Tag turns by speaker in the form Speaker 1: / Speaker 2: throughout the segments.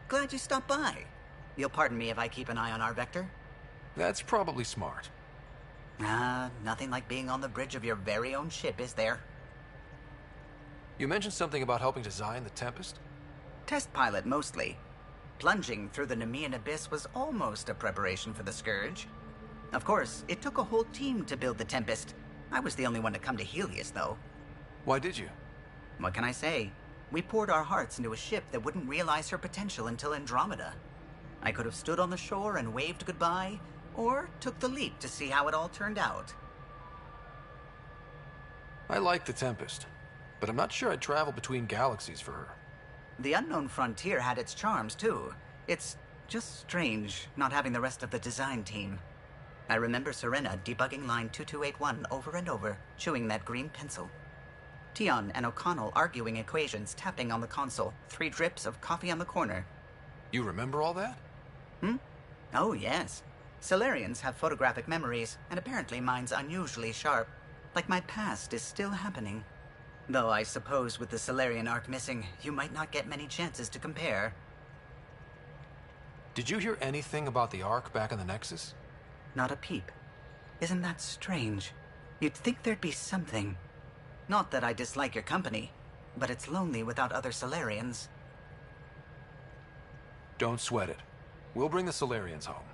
Speaker 1: Glad you stopped by. You'll pardon me if I keep an eye on our Vector?
Speaker 2: That's probably smart.
Speaker 1: Nothing like being on the bridge of your very own ship, is there?
Speaker 2: You mentioned something about helping design the Tempest?
Speaker 1: Test pilot, mostly. Plunging through the Nemean abyss was almost a preparation for the Scourge. Of course, it took a whole team to build the Tempest. I was the only one to come to Heleus, though.
Speaker 2: Why did you?
Speaker 1: What can I say? We poured our hearts into a ship that wouldn't realize her potential until Andromeda. I could have stood on the shore and waved goodbye, or took the leap to see how it all turned out.
Speaker 2: I like the Tempest, but I'm not sure I'd travel between galaxies for her.
Speaker 1: The unknown frontier had its charms, too. It's just strange not having the rest of the design team. I remember Serena debugging line 2281 over and over, chewing that green pencil. Tion and O'Connell arguing equations, tapping on the console, 3 drips of coffee on the corner.
Speaker 2: You remember all that?
Speaker 1: Oh, yes. Solarians have photographic memories, and apparently mine's unusually sharp. Like my past is still happening. Though I suppose with the Solarian arc missing, you might not get many chances to compare.
Speaker 2: Did you hear anything about the Ark back in the Nexus?
Speaker 1: Not a peep. Isn't that strange? You'd think there'd be something. Not that I dislike your company, but it's lonely without other Solarians.
Speaker 2: Don't sweat it. We'll bring the Solarians home.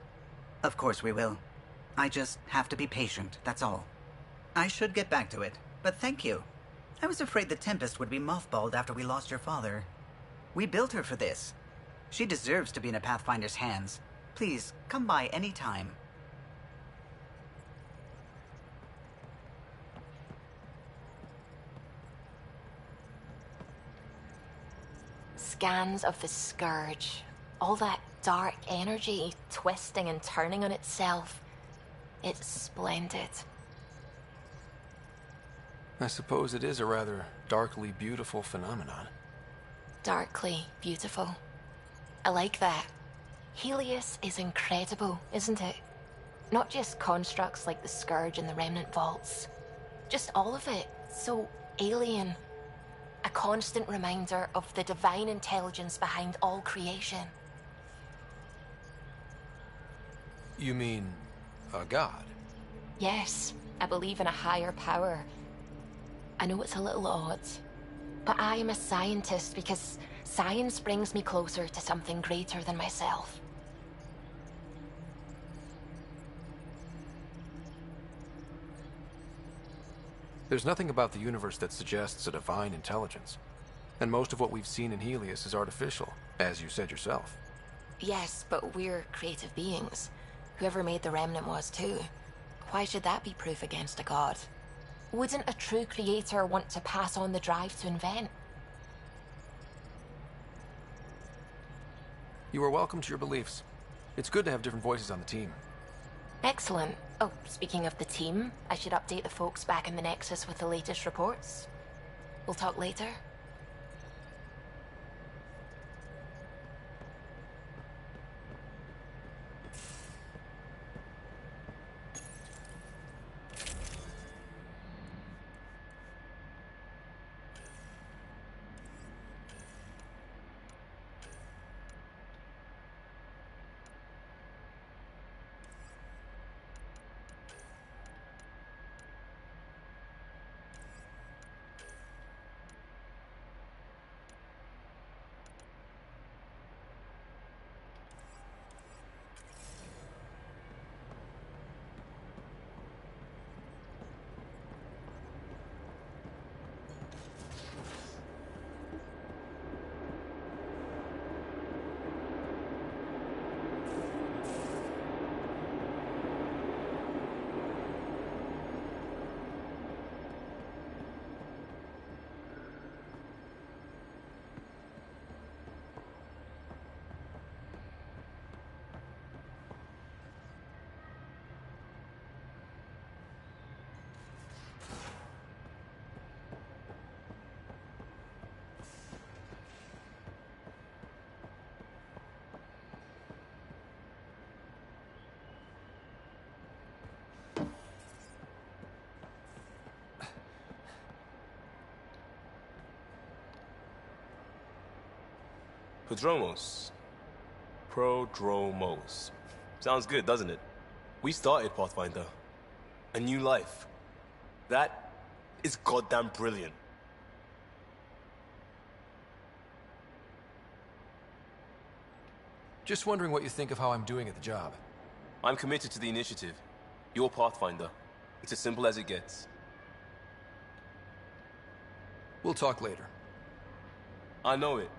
Speaker 1: Of course we will. I just have to be patient, that's all. I should get back to it, but thank you. I was afraid the Tempest would be mothballed after we lost your father. We built her for this. She deserves to be in a Pathfinder's hands. Please, come by any time.
Speaker 3: Scans of the Scourge. All that dark energy twisting and turning on itself. It's splendid.
Speaker 2: I suppose it is a rather darkly beautiful phenomenon.
Speaker 3: Darkly beautiful. I like that. Heleus is incredible, isn't it? Not just constructs like the Scourge and the Remnant Vaults. Just all of it. So alien. A constant reminder of the divine intelligence behind all creation.
Speaker 2: You mean a god?
Speaker 3: Yes, I believe in a higher power. I know it's a little odd, but I am a scientist because science brings me closer to something greater than myself.
Speaker 2: There's nothing about the universe that suggests a divine intelligence. And most of what we've seen in Heleus is artificial, as you said yourself.
Speaker 3: Yes, but we're creative beings. Whoever made the Remnant was too. Why should that be proof against a god? Wouldn't a true creator want to pass on the drive to invent?
Speaker 2: You are welcome to your beliefs. It's good to have different voices on the team.
Speaker 3: Excellent. Oh, speaking of the team, I should update the folks back in the Nexus with the latest reports. We'll talk later.
Speaker 4: Prodromos, Prodromos. Sounds good, doesn't it? We started Pathfinder. A new life. That is goddamn brilliant.
Speaker 2: Just wondering what you think of how I'm doing at the job.
Speaker 4: I'm committed to the initiative. You're Pathfinder. It's as simple as it gets.
Speaker 2: We'll talk later.
Speaker 4: I know it.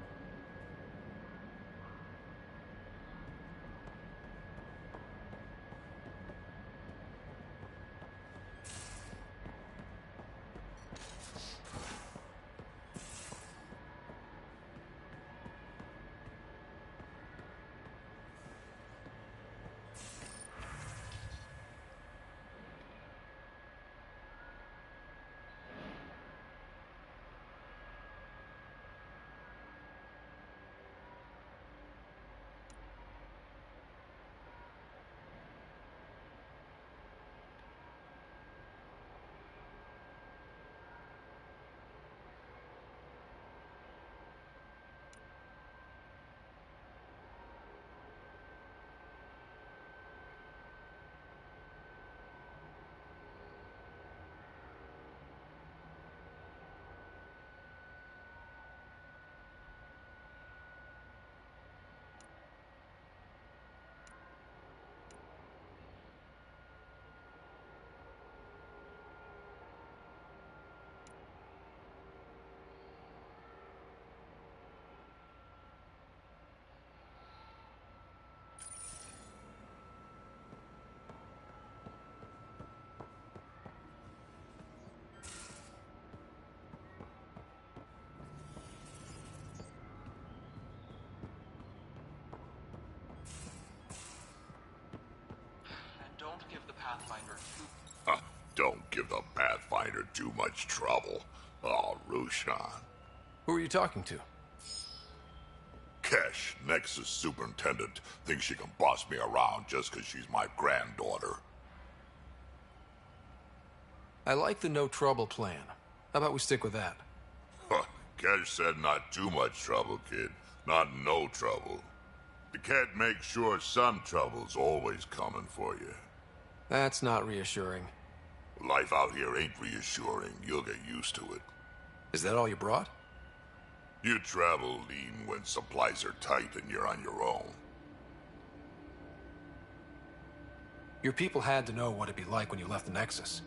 Speaker 2: Don't give the Pathfinder
Speaker 5: Don't give the Pathfinder too much trouble. Oh, Rushan.
Speaker 2: Who are you talking to?
Speaker 5: Kesh, Nexus Superintendent, thinks she can boss me around just because she's my granddaughter.
Speaker 2: I like the no trouble plan. How about we stick with that?
Speaker 5: Kesh said not too much trouble, kid. Not no trouble. The cat makes sure some trouble's always coming for you.
Speaker 2: That's not reassuring.
Speaker 5: Life out here ain't reassuring. You'll get used to it.
Speaker 2: Is that all you brought?
Speaker 5: You travel lean when supplies are tight and you're on your own.
Speaker 2: Your people had to know what it'd be like when you left the Nexus.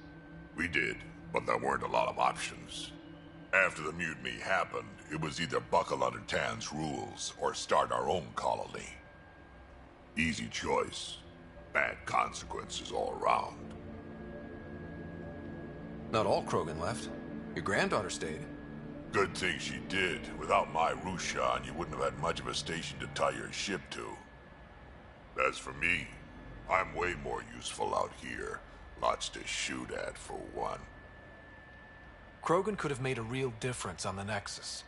Speaker 5: We did, but there weren't a lot of options. After the mutiny happened, it was either buckle under Tan's rules or start our own colony. Easy choice. Bad consequences all around.
Speaker 2: Not all Krogan left. Your granddaughter stayed.
Speaker 5: Good thing she did. Without my Rushan, you wouldn't have had much of a station to tie your ship to. As for me, I'm way more useful out here. Lots to shoot at, for one.
Speaker 2: Krogan could have made a real difference on the Nexus.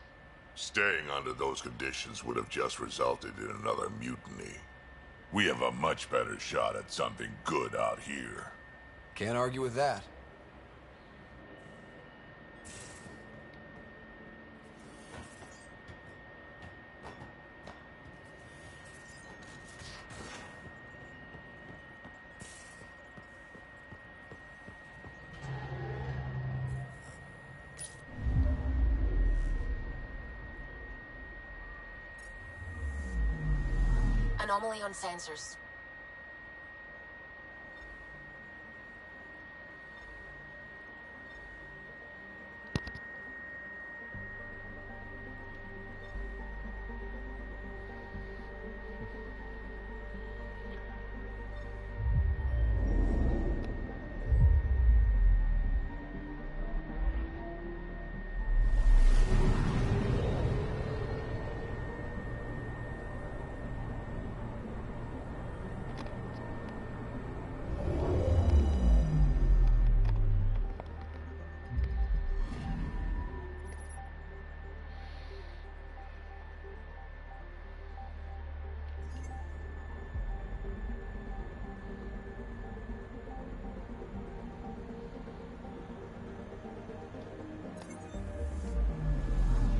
Speaker 5: Staying under those conditions would have just resulted in another mutiny. We have a much better shot at something good out here.
Speaker 2: Can't argue with that.
Speaker 3: Anomaly on sensors.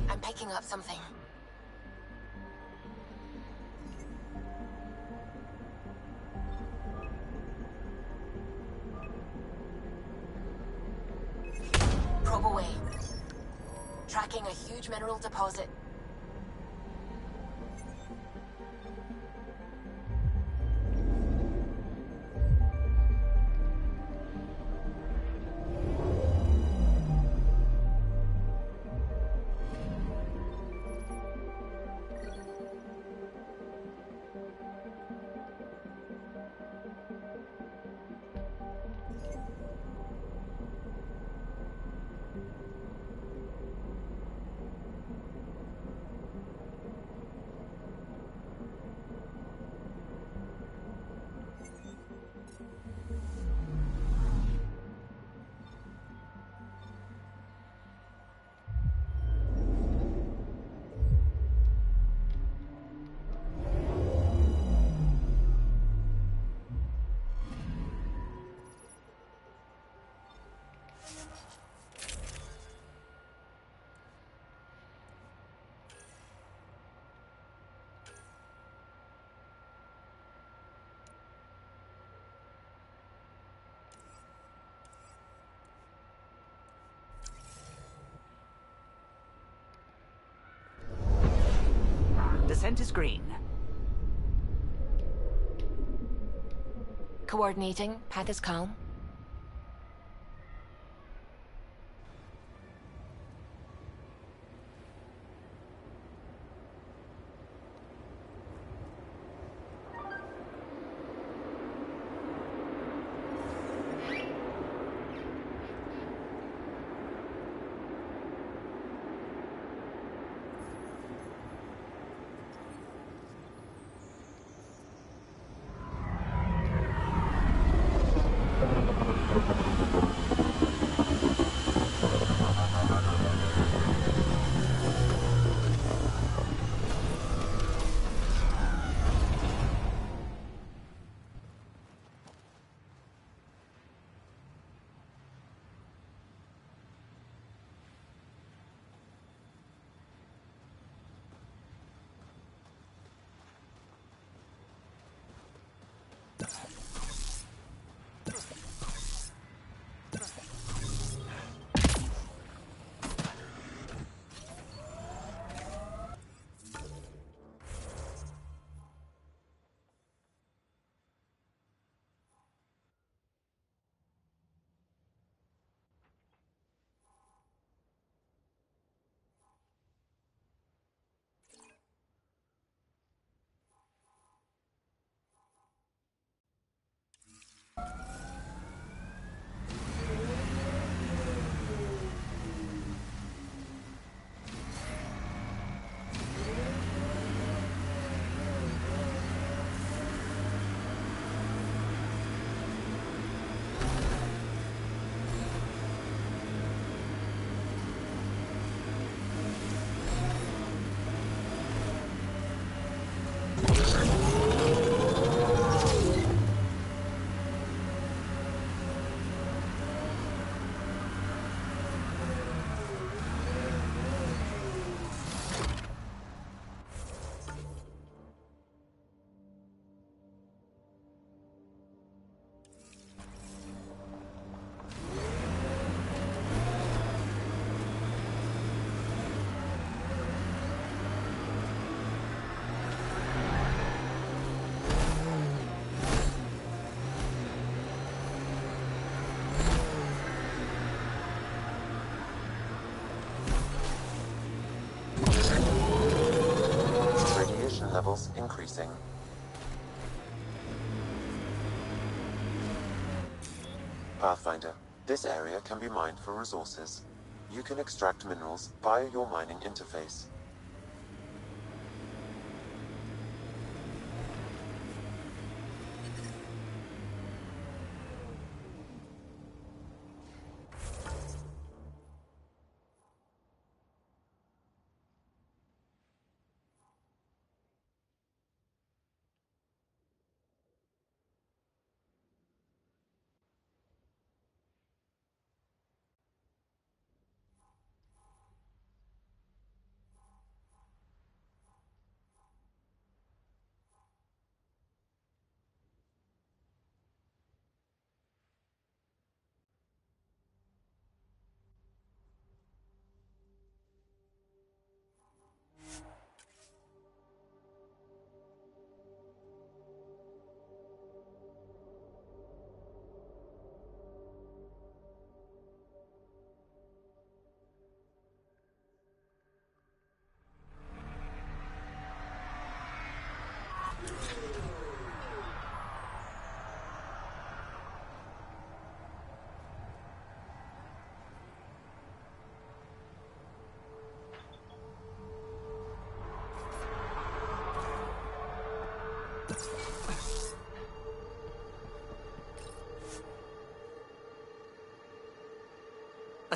Speaker 3: I'm picking up something. probe away. Tracking a huge mineral deposit.
Speaker 1: Descent is green.
Speaker 3: Coordinating. Path is calm.
Speaker 6: Levels increasing. Pathfinder, this area can be mined for resources. You can extract minerals via your mining interface.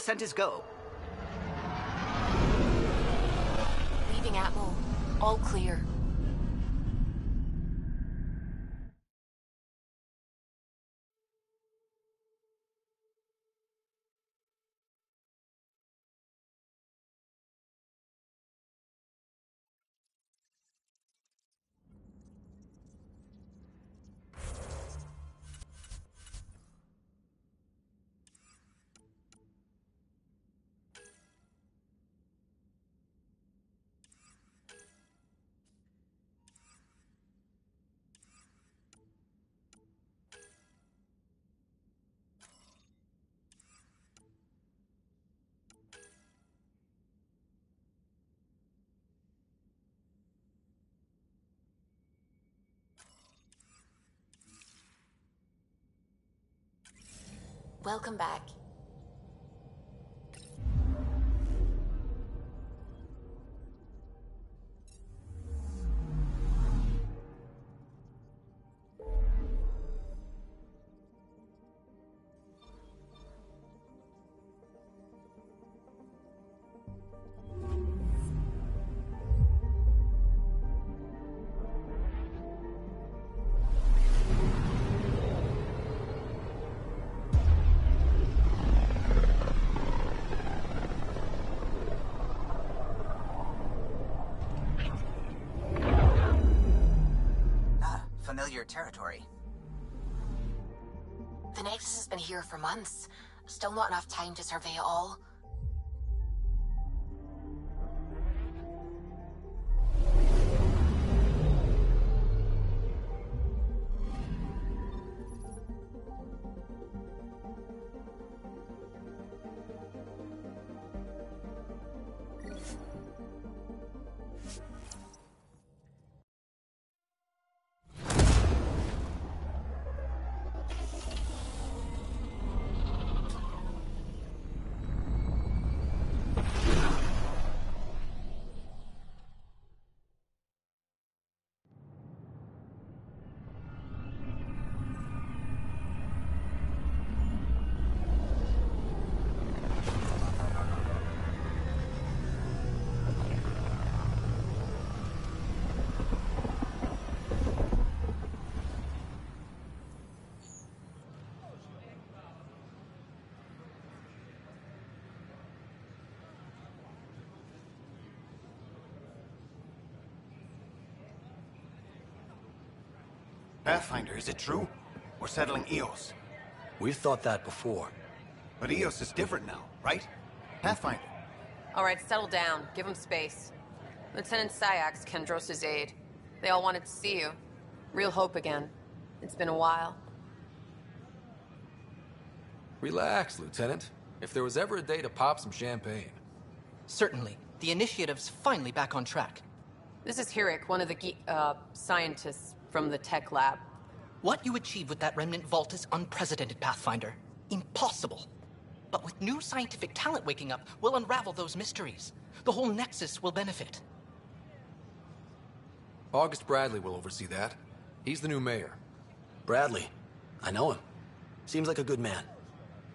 Speaker 1: ascent is go.
Speaker 3: Leaving Atmo. All clear. Welcome back.
Speaker 1: Familiar territory.
Speaker 3: The Nexus has been here for months. Still not enough time to survey it all.
Speaker 7: Pathfinder, is it true? We're settling Eos.
Speaker 8: We've thought that before.
Speaker 7: But Eos is different now, right? Pathfinder.
Speaker 9: All right, settle down. Give him space. Lieutenant Syax, Kendros' aide. They all wanted to see you. Real hope again. It's been a while.
Speaker 2: Relax, Lieutenant. If there was ever a day to pop some champagne.
Speaker 10: Certainly. The initiative's finally back on track.
Speaker 9: This is Hirik, one of the scientists from the tech lab.
Speaker 10: What you achieved with that remnant vault is unprecedented, Pathfinder. Impossible. But with new scientific talent waking up, we'll unravel those mysteries. The whole Nexus will benefit.
Speaker 2: August Bradley will oversee that. He's the new mayor.
Speaker 8: Bradley. I know him. Seems like a good man.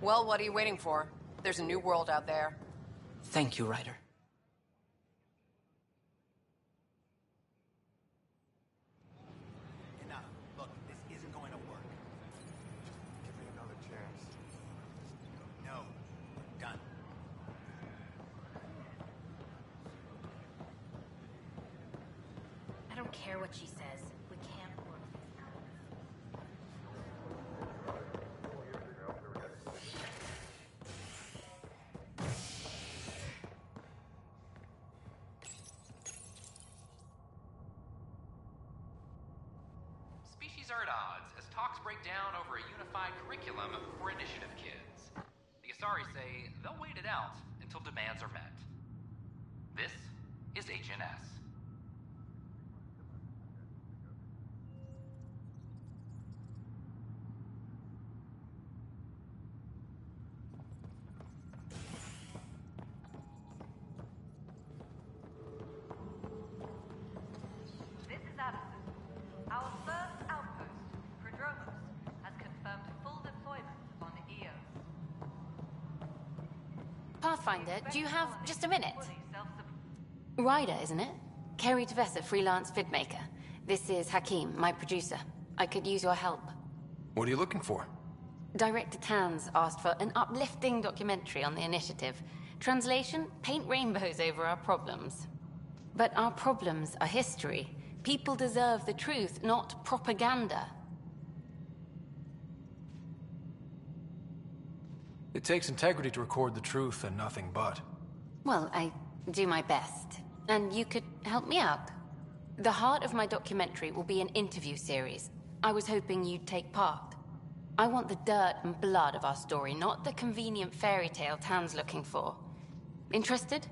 Speaker 9: Well, what are you waiting for? There's a new world out there.
Speaker 10: Thank you, Ryder.
Speaker 7: Enough. Look, this isn't going to work. Give me another chance. No. Done.
Speaker 11: I don't care what she says. We can't work this out.
Speaker 12: Species are at odds as talks break down over a unified curriculum for initiative kids. The Asari say they'll wait it out until demands are met. This is HNS.
Speaker 11: This is Addison. Our first outpost, Prodromos, has confirmed full deployment on Eos.
Speaker 13: Pathfinder, do you have just a minute? Ryder, isn't it? Kerry Tevessa, freelance vidmaker. This is Hakim, my producer. I could use your help.
Speaker 2: What are you looking for?
Speaker 13: Director Tanz asked for an uplifting documentary on the initiative. Translation, paint rainbows over our problems. But our problems are history. People deserve the truth, not propaganda.
Speaker 2: It takes integrity to record the truth and nothing but.
Speaker 13: Well, I do my best. And you could help me out. The heart of my documentary will be an interview series. I was hoping you'd take part. I want the dirt and blood of our story, not the convenient fairy tale Tan's looking for. Interested?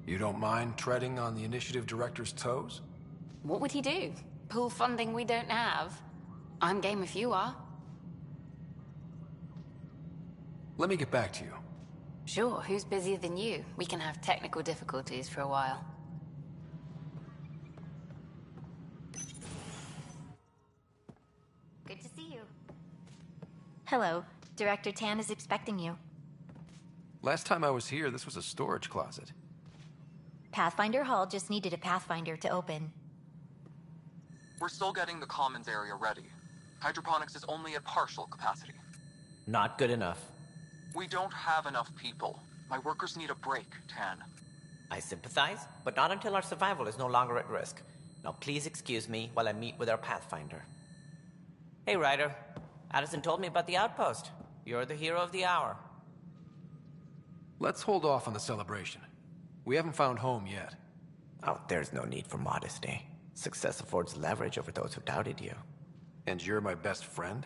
Speaker 2: You don't mind treading on the initiative director's toes?
Speaker 13: What would he do? Pool funding we don't have? I'm game if you are.
Speaker 2: Let me get back to you.
Speaker 13: Sure, who's busier than you? We can have technical difficulties for a while.
Speaker 14: Good to see you. Hello. Director Tan is expecting you.
Speaker 2: Last time I was here, this was a storage closet.
Speaker 14: Pathfinder Hall just needed a Pathfinder to open.
Speaker 15: We're still getting the commons area ready. Hydroponics is only at partial capacity.
Speaker 16: Not good enough.
Speaker 15: We don't have enough people. My workers need a break, Tan.
Speaker 16: I sympathize, but not until our survival is no longer at risk. Now please excuse me while I meet with our Pathfinder. Hey, Ryder. Addison told me about the outpost. You're the hero of the hour.
Speaker 2: Let's hold off on the celebration. We haven't found home yet.
Speaker 16: Oh, there's no need for modesty. Success affords leverage over those who doubted you.
Speaker 2: And you're my best friend?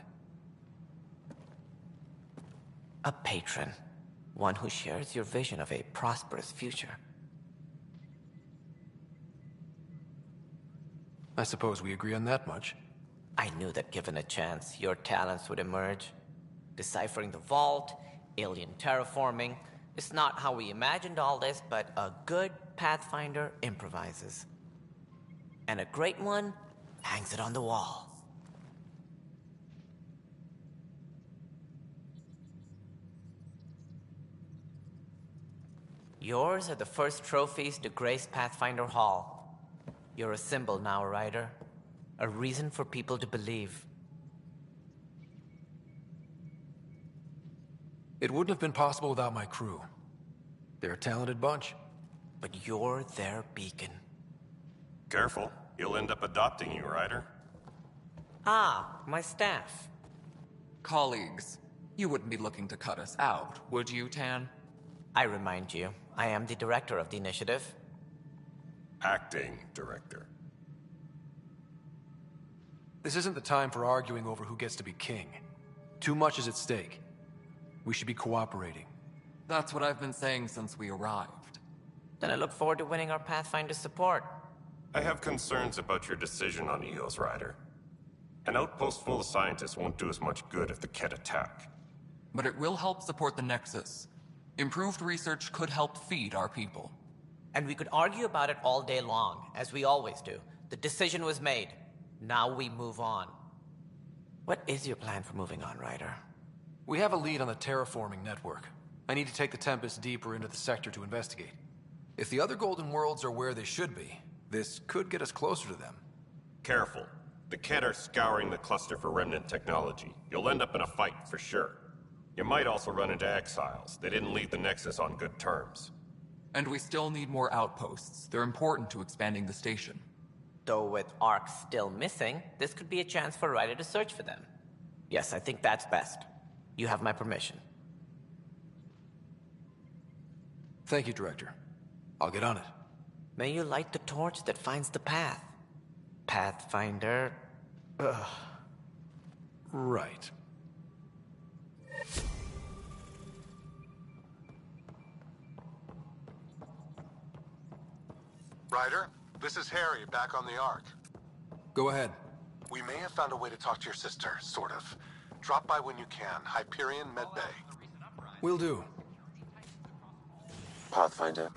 Speaker 16: A patron. One who shares your vision of a prosperous future.
Speaker 2: I suppose we agree on that much.
Speaker 16: I knew that given a chance, your talents would emerge. Deciphering the vault, alien terraforming. It's not how we imagined all this, but a good Pathfinder improvises. And a great one hangs it on the wall. Yours are the first trophies to grace Pathfinder Hall. You're a symbol now, Ryder. A reason for people to believe.
Speaker 2: It wouldn't have been possible without my crew. They're a talented bunch.
Speaker 16: But you're their beacon.
Speaker 17: Careful. He'll end up adopting you, Ryder.
Speaker 16: Ah, my staff.
Speaker 15: Colleagues, you wouldn't be looking to cut us out, would you, Tan?
Speaker 16: I remind you, I am the director of the initiative.
Speaker 17: Acting director.
Speaker 2: This isn't the time for arguing over who gets to be king. Too much is at stake. We should be cooperating.
Speaker 15: That's what I've been saying since we arrived.
Speaker 16: Then I look forward to winning our Pathfinder support.
Speaker 17: I have concerns about your decision on Eos, Ryder. An outpost full of scientists won't do as much good if the Kett attack.
Speaker 15: But it will help support the Nexus. Improved research could help feed our people.
Speaker 16: And we could argue about it all day long, as we always do. The decision was made. Now we move on. What is your plan for moving on, Ryder?
Speaker 2: We have a lead on the terraforming network. I need to take the Tempest deeper into the sector to investigate. If the other Golden Worlds are where they should be, this could get us closer to them.
Speaker 17: Careful. The Kett are scouring the cluster for remnant technology. You'll end up in a fight, for sure. You might also run into exiles. They didn't leave the Nexus on good terms.
Speaker 15: And we still need more outposts. They're important to expanding the station.
Speaker 16: Though with Ark still missing, this could be a chance for Ryder to search for them. Yes, I think that's best. You have my permission.
Speaker 2: Thank you, Director. I'll get on it.
Speaker 16: May you light the torch that finds the path. Pathfinder... Ugh.
Speaker 2: Right.
Speaker 18: Ryder, this is Harry, back on the Ark.
Speaker 2: Go ahead.
Speaker 18: We may have found a way to talk to your sister, sort of. Drop by when you can. Hyperion Medbay.
Speaker 2: Will do.
Speaker 6: Pathfinder.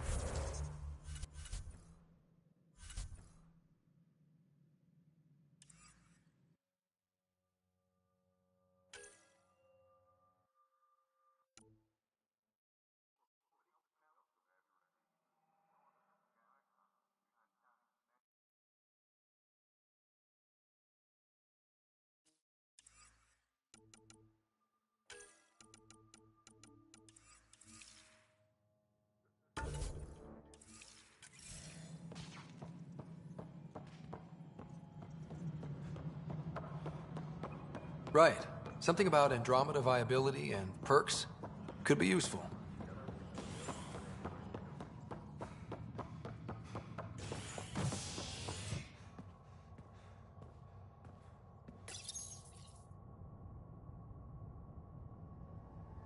Speaker 2: Right. Something about Andromeda viability and perks could be useful.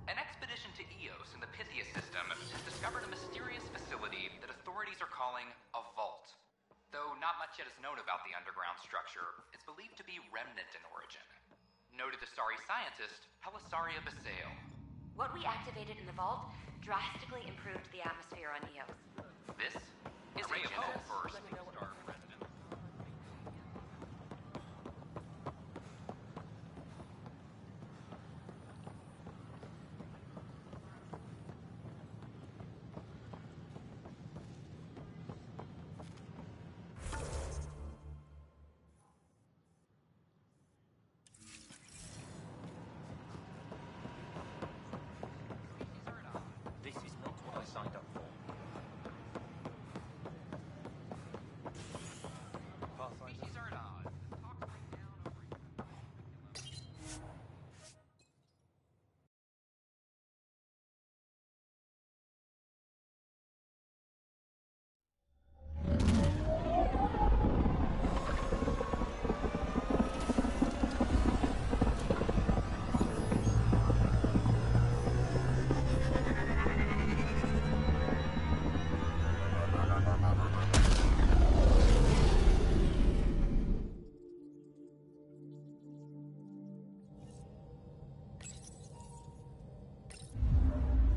Speaker 12: An expedition to Eos in the Pythia system has discovered a mysterious facility that authorities are calling a vault. Though not much yet is known about the underground structure, it's believed to be remnant in origin. Noted Asari scientist Helisaria Basale.
Speaker 11: What we activated in the vault drastically improved the atmosphere on Eos.
Speaker 12: This is a ray of hope for Sleep Star resident.
Speaker 7: This is not what I signed up for.
Speaker 12: Species are at odds. Talks break down over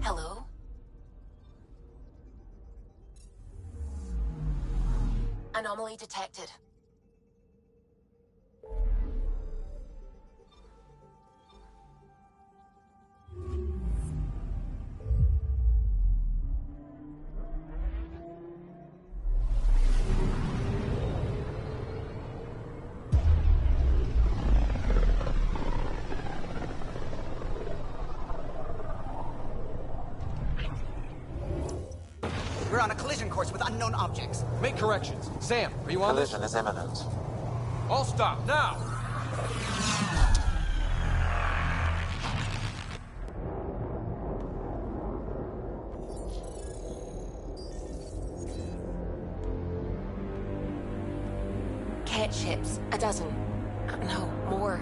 Speaker 3: Hello? Anomaly detected.
Speaker 1: We're on a collision course with unknown objects.
Speaker 2: Make corrections. Sam, are you on this?
Speaker 6: Collision is imminent.
Speaker 2: All stop, now!
Speaker 3: Cat ships. A dozen. No, more.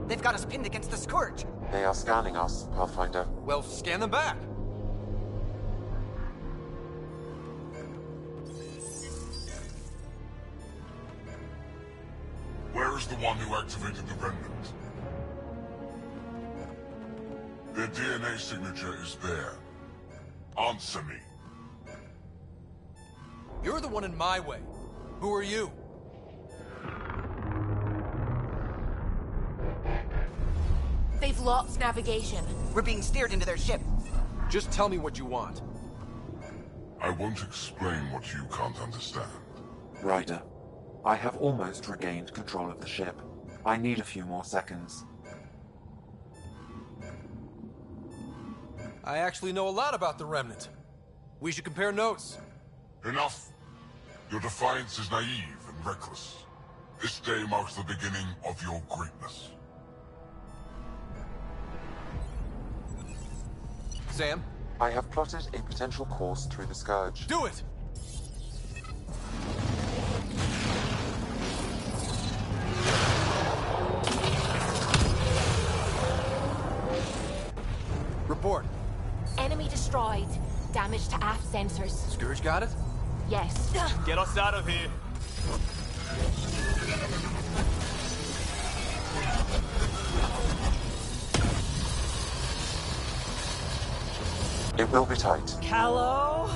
Speaker 1: They've got us pinned against the Scourge.
Speaker 6: They are scanning us, Pathfinder.
Speaker 2: Well, scan them back.
Speaker 5: Where is the one who activated the remnant? Their DNA signature is there. Answer me.
Speaker 2: You're the one in my way. Who are you?
Speaker 3: They've lost navigation.
Speaker 1: We're being steered into their ship.
Speaker 2: Just tell me what you want.
Speaker 5: I won't explain what you can't understand.
Speaker 6: Ryder, I have almost regained control of the ship. I need a few more seconds.
Speaker 2: I actually know a lot about the Remnant. We should compare notes.
Speaker 5: Enough! Your defiance is naive and reckless. This day marks the beginning of your greatness.
Speaker 2: Sam?
Speaker 6: I have plotted a potential course through the Scourge.
Speaker 2: Do it! Report.
Speaker 3: Enemy destroyed. Damage to aft sensors.
Speaker 2: Scourge got it?
Speaker 3: Yes.
Speaker 4: Get us out of here.
Speaker 6: It will be tight.
Speaker 1: Callow?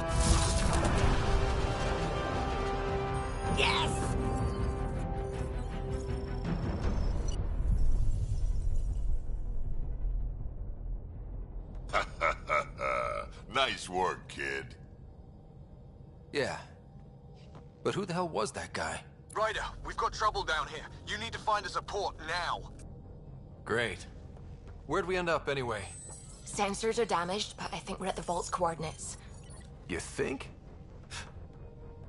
Speaker 1: Yes!
Speaker 5: Nice work, kid.
Speaker 2: Yeah. But who the hell was that guy?
Speaker 7: Ryder, we've got trouble down here. You need to find us a port now.
Speaker 2: Great. Where'd we end up anyway?
Speaker 3: Sensors are damaged, but I think we're at the vault's coordinates.
Speaker 2: You think?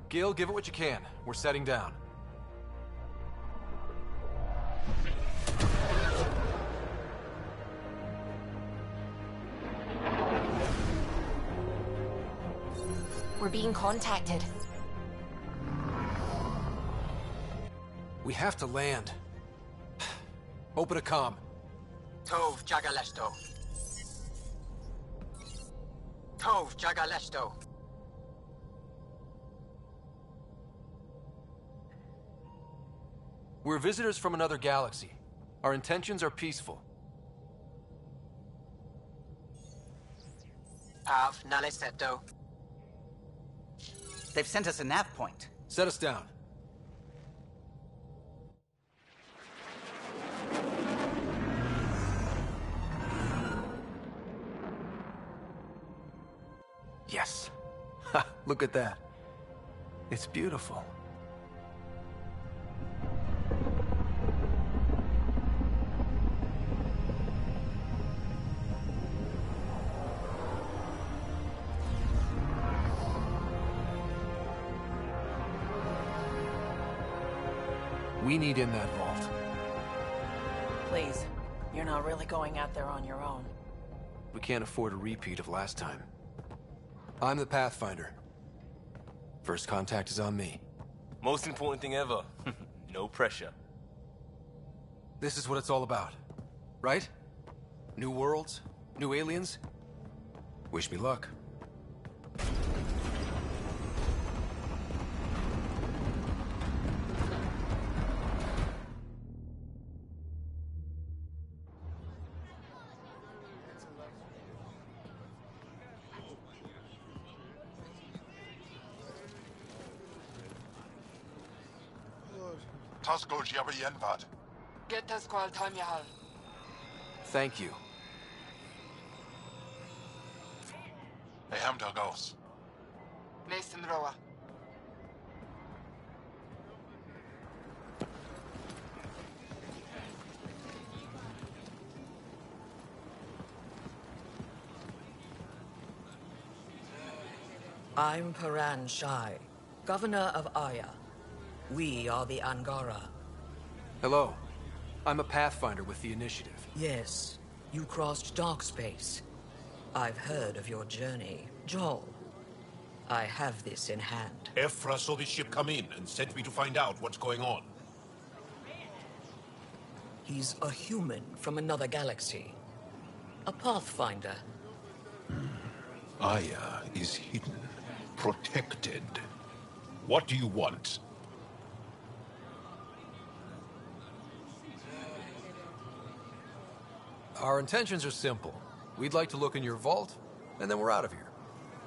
Speaker 2: Gil, give it what you can. We're setting down.
Speaker 3: We're being contacted.
Speaker 2: We have to land. Open a comm.
Speaker 10: Tov Jagalesto. Tov Jagalesto.
Speaker 2: We're visitors from another galaxy. Our intentions are peaceful.
Speaker 10: Av Naleseto.
Speaker 1: They've sent us a nav point.
Speaker 2: Set us down. Yes. Ha, look at that. It's beautiful. We need in that vault.
Speaker 19: Please, you're not really going out there on your own.
Speaker 2: We can't afford a repeat of last time. I'm the Pathfinder. First contact is on me.
Speaker 4: Most important thing ever. No pressure.
Speaker 2: This is what it's all about, right? New worlds, new aliens. Wish me luck.
Speaker 5: Tasko Jabayenvat.
Speaker 19: Get us call Tamyahal.
Speaker 2: Thank you.
Speaker 5: Ehamda Gos.
Speaker 19: Mason Roa.
Speaker 20: I'm Paran Shai, Governor of Aya. We are the Angara.
Speaker 2: Hello. I'm a Pathfinder with the Initiative.
Speaker 20: Yes, you crossed dark space. I've heard of your journey, Joel. I have this in hand.
Speaker 21: Ephra saw this ship come in and sent me to find out what's going on.
Speaker 20: He's a human from another galaxy. A Pathfinder.
Speaker 21: Aya is hidden, protected. What do you want?
Speaker 2: Our intentions are simple. We'd like to look in your vault, and then we're out of here.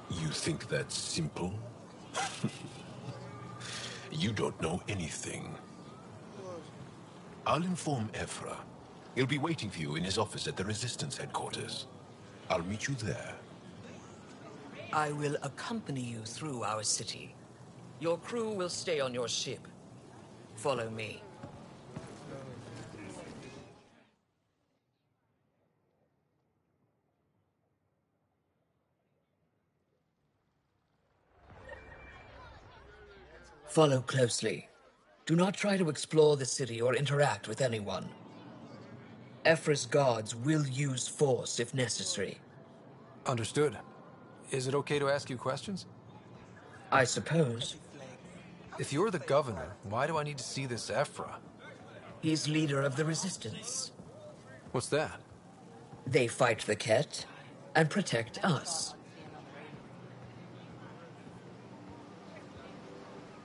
Speaker 21: You think that's simple? You don't know anything. I'll inform Ephra. He'll be waiting for you in his office at the Resistance headquarters. I'll meet you there.
Speaker 20: I will accompany you through our city. Your crew will stay on your ship. Follow me. Follow closely. Do not try to explore the city or interact with anyone. Ephra's guards will use force if necessary.
Speaker 2: Understood. Is it okay to ask you questions?
Speaker 20: I suppose.
Speaker 2: If you're the governor, why do I need to see this Ephra?
Speaker 20: He's leader of the Resistance.
Speaker 2: What's that?
Speaker 20: They fight the Ket and protect us.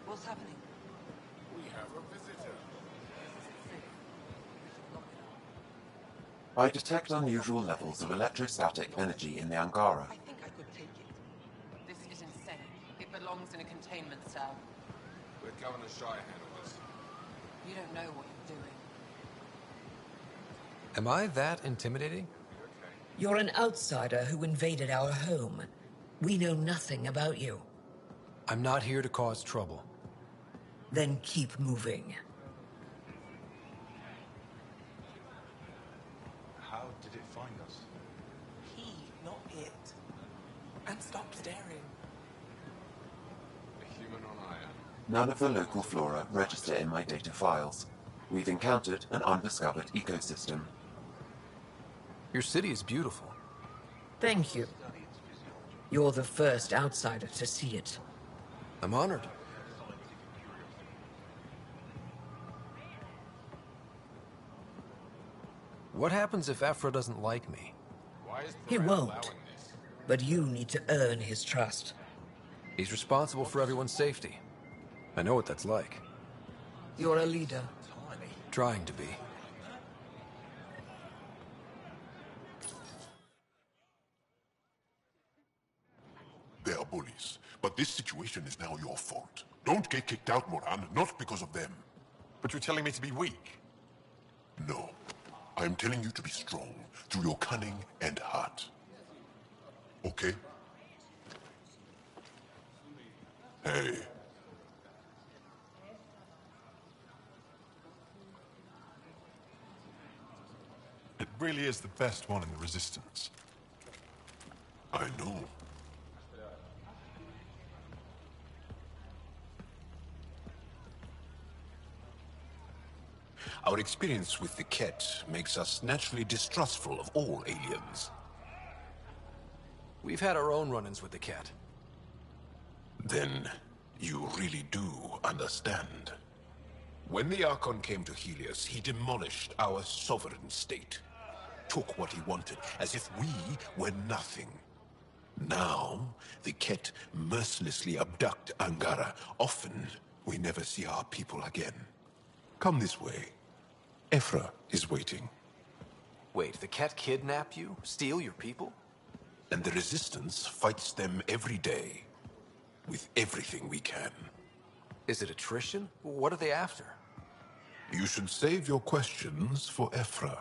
Speaker 19: What's happening?
Speaker 5: We have a visitor.
Speaker 6: I detect unusual levels of electrostatic energy in the Angara.
Speaker 19: I think I could take it. This is insane. It belongs in a containment cell.
Speaker 22: Let Governor Shai handle this.
Speaker 19: You don't know what you're doing.
Speaker 2: Am I that intimidating?
Speaker 20: You're an outsider who invaded our home. We know nothing about you.
Speaker 2: I'm not here to cause trouble.
Speaker 20: Then keep moving.
Speaker 7: How did it find us?
Speaker 19: He, not it. And stop staring.
Speaker 22: A human Even on Aya.
Speaker 6: None of the local flora register in my data files. We've encountered an undiscovered ecosystem.
Speaker 2: Your city is beautiful.
Speaker 20: Thank you. You're the first outsider to see it.
Speaker 2: I'm honored. What happens if Ephra doesn't like me?
Speaker 20: He won't. But you need to earn his trust.
Speaker 2: He's responsible for everyone's safety. I know what that's like.
Speaker 20: You're a leader.
Speaker 2: Trying to be.
Speaker 5: They are bullies, but this situation is now your fault. Don't get kicked out, Moran, not because of them.
Speaker 18: But you're telling me to be weak?
Speaker 5: No. I'm telling you to be strong through your cunning and heart. Okay? Hey.
Speaker 18: It really is the best one in the Resistance.
Speaker 5: I know.
Speaker 21: Our experience with the Ket makes us naturally distrustful of all aliens.
Speaker 2: We've had our own run-ins with the Ket.
Speaker 21: Then, you really do understand. When the Archon came to Helios, he demolished our sovereign state. Took what he wanted, as if we were nothing. Now, the Ket mercilessly abduct Angara. Often, we never see our people again. Come this way. Ephra is waiting.
Speaker 2: Wait, the Ket kidnap you? Steal your people?
Speaker 21: And the Resistance fights them every day. With everything we can.
Speaker 2: Is it attrition? What are they after?
Speaker 21: You should save your questions for Ephra.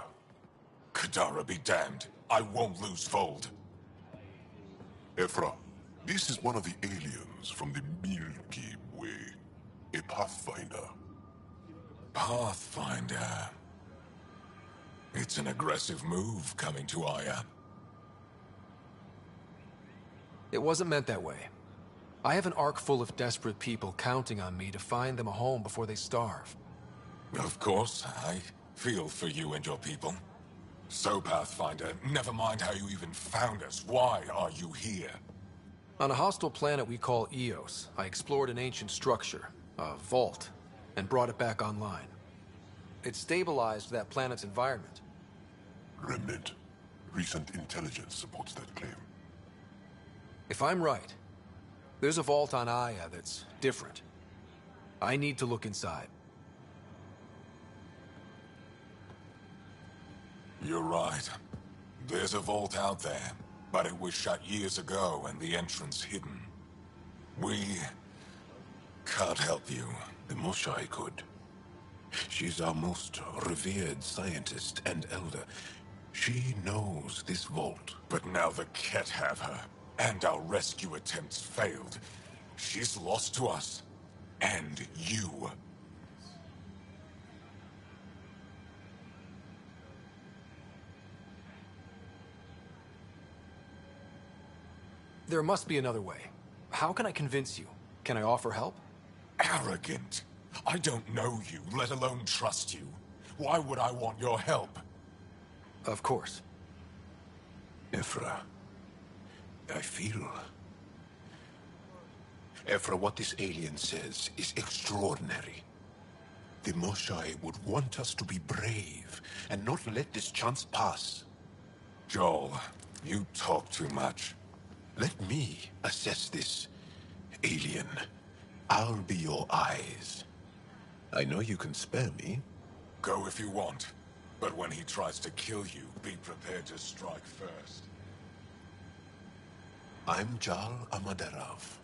Speaker 5: Kadara be damned. I won't lose Vold. Ephra, this is one of the aliens from the Milky Way. A Pathfinder.
Speaker 8: Pathfinder. It's an aggressive move coming to Aya.
Speaker 2: It wasn't meant that way. I have an ark full of desperate people counting on me to find them a home before they starve.
Speaker 8: Of course, I feel for you and your people. So, Pathfinder, never mind how you even found us. Why are you here?
Speaker 2: On a hostile planet we call Eos, I explored an ancient structure, a vault, and brought it back online. It stabilized that planet's environment.
Speaker 5: Remnant. Recent intelligence supports that claim.
Speaker 2: If I'm right, there's a vault on Aya that's different. I need to look inside.
Speaker 8: You're right. There's a vault out there, but it was shut years ago and the entrance hidden. We can't help you.
Speaker 21: The Moshae could. She's our most revered scientist and elder. She knows this vault.
Speaker 8: But now the Ket have her, and our rescue attempts failed. She's lost to us. And you.
Speaker 2: There must be another way. How can I convince you? Can I offer help?
Speaker 8: Arrogant. I don't know you, let alone trust you. Why would I want your help?
Speaker 2: Of course.
Speaker 21: Ephra, I feel... Ephra, what this alien says is extraordinary. The Moshae would want us to be brave and not let this chance pass.
Speaker 8: Joel, you talk too much.
Speaker 21: Let me assess this, alien. I'll be your eyes. I know you can spare me.
Speaker 8: Go if you want. But when he tries to kill you, be prepared to strike first.
Speaker 21: I'm Jal Amaderov.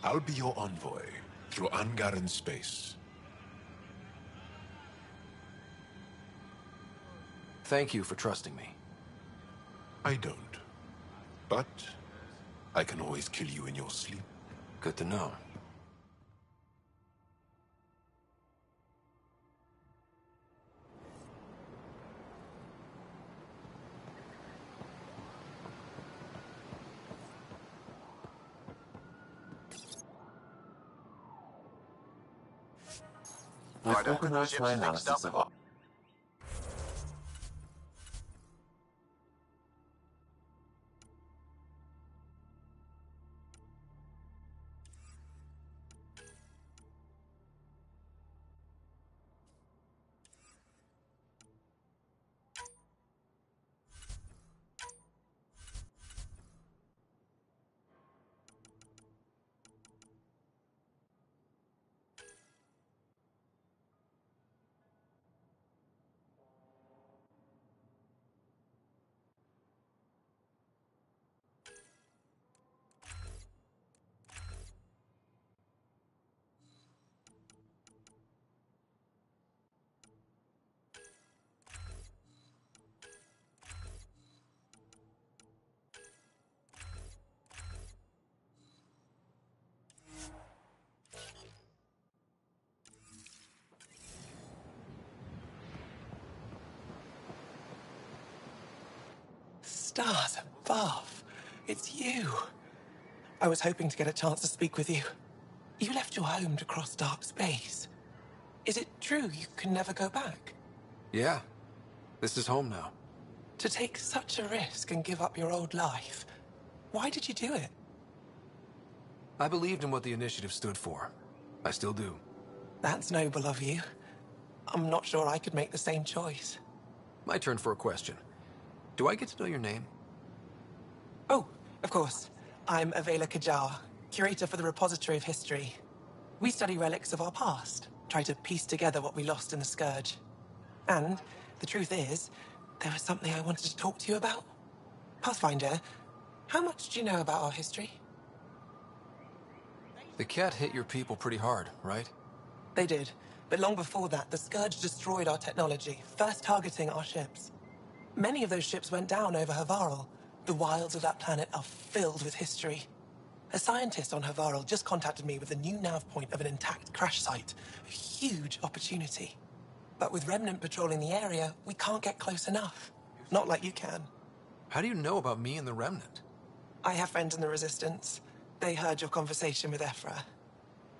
Speaker 21: I'll be your envoy through Angaran space.
Speaker 2: Thank you for trusting me.
Speaker 21: I don't. But I can always kill you in your sleep.
Speaker 2: Good to know.
Speaker 6: I've organized my analysis of
Speaker 9: Stars above. It's you. I was hoping to get a chance to speak with you. You left your home to cross dark space. Is it true you can never go back?
Speaker 2: Yeah. This is home now.
Speaker 9: To take such a risk and give up your old life, why did you do it?
Speaker 2: I believed in what the Initiative stood for. I still do.
Speaker 9: That's noble of you. I'm not sure I could make the same choice.
Speaker 2: My turn for a question. Do I get to know your name?
Speaker 9: Oh, of course. I'm Avela Kajar, curator for the Repository of History. We study relics of our past, try to piece together what we lost in the Scourge. And the truth is, there was something I wanted to talk to you about. Pathfinder, how much do you know about our history?
Speaker 2: The Cat hit your people pretty hard, right?
Speaker 9: They did, but long before that, the Scourge destroyed our technology, first targeting our ships. Many of those ships went down over Havarl. The wilds of that planet are filled with history. A scientist on Havarl just contacted me with a new nav point of an intact crash site. A huge opportunity. But with Remnant patrolling the area, we can't get close enough. Not like you can.
Speaker 2: How do you know about me and the Remnant?
Speaker 9: I have friends in the Resistance. They heard your conversation with Ephra.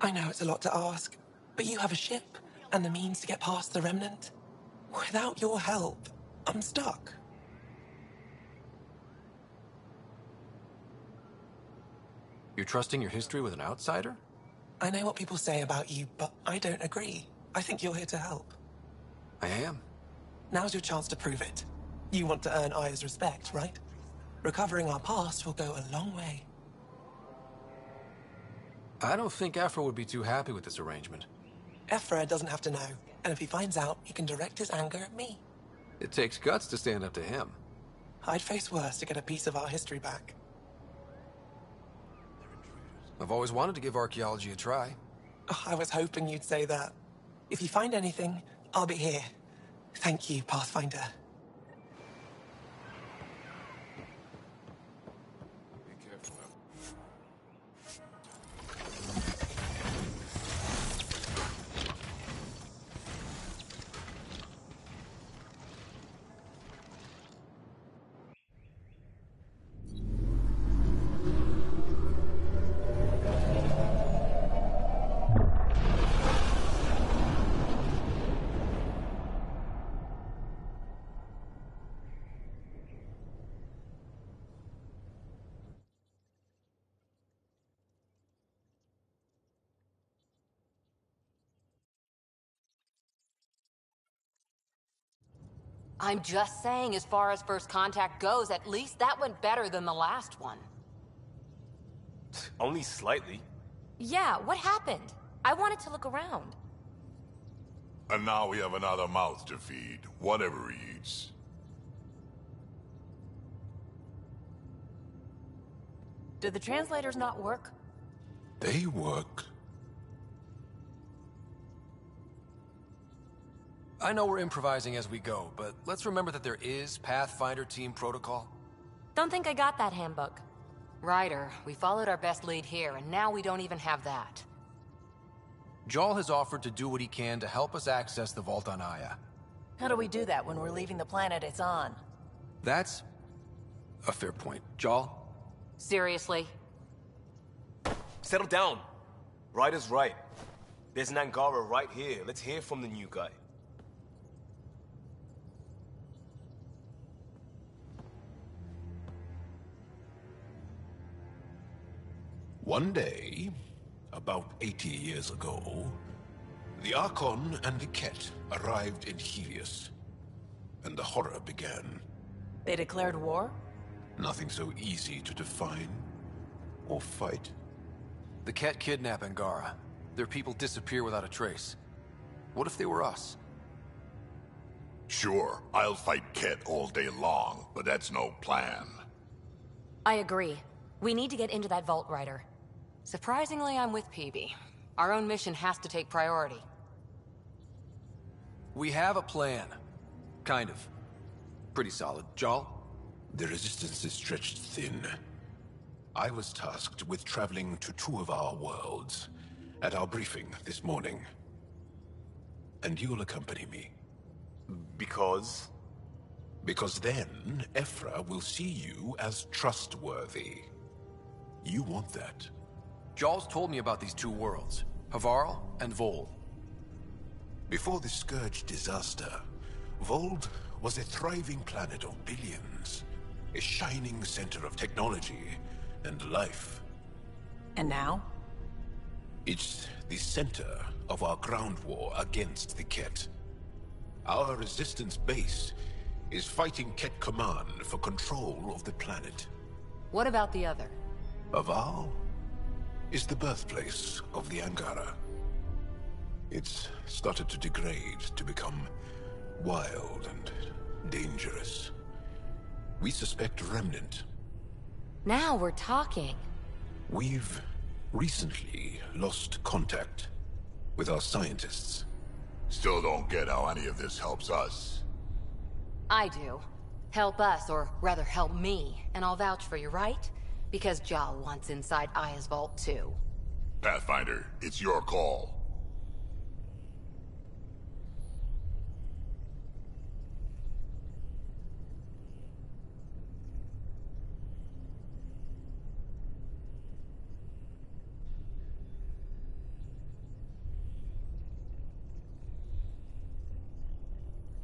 Speaker 9: I know it's a lot to ask, but you have a ship and the means to get past the Remnant. Without your help, I'm stuck.
Speaker 2: You're trusting your history with an outsider?
Speaker 9: I know what people say about you, but I don't agree. I think you're here to help.
Speaker 2: I am.
Speaker 9: Now's your chance to prove it. You want to earn Aya's respect, right? Recovering our past will go a long way.
Speaker 2: I don't think Ephra would be too happy with this arrangement.
Speaker 9: Ephra doesn't have to know, and if he finds out, he can direct his anger at me.
Speaker 2: It takes guts to stand up to him.
Speaker 9: I'd face worse to get a piece of our history back.
Speaker 2: I've always wanted to give archaeology a try.
Speaker 9: Oh, I was hoping you'd say that. If you find anything, I'll be here. Thank you, Pathfinder.
Speaker 13: I'm just saying, as far as first contact goes, at least that went better than the last one.
Speaker 4: Only slightly.
Speaker 13: Yeah, what happened? I wanted to look around.
Speaker 5: And now we have another mouth to feed, whatever he eats.
Speaker 13: Did the translators not work?
Speaker 8: They work.
Speaker 2: I know we're improvising as we go, but let's remember that there is Pathfinder team protocol.
Speaker 13: Don't think I got that handbook. Ryder, we followed our best lead here, and now we don't even have that.
Speaker 2: Jaal has offered to do what he can to help us access the vault on Aya.
Speaker 23: How do we do that when we're leaving the planet it's on?
Speaker 2: That's a fair point. Jaal?
Speaker 13: Seriously?
Speaker 4: Settle down. Ryder's right. There's an Angara right here. Let's hear from the new guy.
Speaker 21: One day, about 80 years ago, the Archon and the Ket arrived in Helios, and the horror began.
Speaker 23: They declared war?
Speaker 21: Nothing so easy to define or fight.
Speaker 2: The Ket kidnap Angara. Their people disappear without a trace. What if they were us?
Speaker 5: Sure, I'll fight Ket all day long, but that's no plan.
Speaker 13: I agree. We need to get into that vault, Ryder. Surprisingly, I'm with PB. Our own mission has to take priority.
Speaker 2: We have a plan. Kind of. Pretty solid. Jaal?
Speaker 21: The resistance is stretched thin. I was tasked with traveling to 2 of our worlds at our briefing this morning. And you'll accompany me.
Speaker 4: Because?
Speaker 21: Because then, Ephra will see you as trustworthy. You want that.
Speaker 2: Jaal's told me about these 2 worlds, Havarl and Vold.
Speaker 21: Before the Scourge disaster, Vold was a thriving planet of billions. A shining center of technology and life.
Speaker 23: And now?
Speaker 21: It's the center of our ground war against the Ket. Our resistance base is fighting Ket Command for control of the planet.
Speaker 13: What about the other?
Speaker 21: Havarl is the birthplace of the Angara. It's started to degrade, to become wild and dangerous. We suspect Remnant.
Speaker 13: Now we're talking.
Speaker 21: We've recently lost contact with our scientists.
Speaker 5: Still don't get how any of this helps us.
Speaker 13: I do. Help us, or rather help me, and I'll vouch for you, right? Because Jaal wants inside Aya's vault too.
Speaker 5: Pathfinder, it's your call.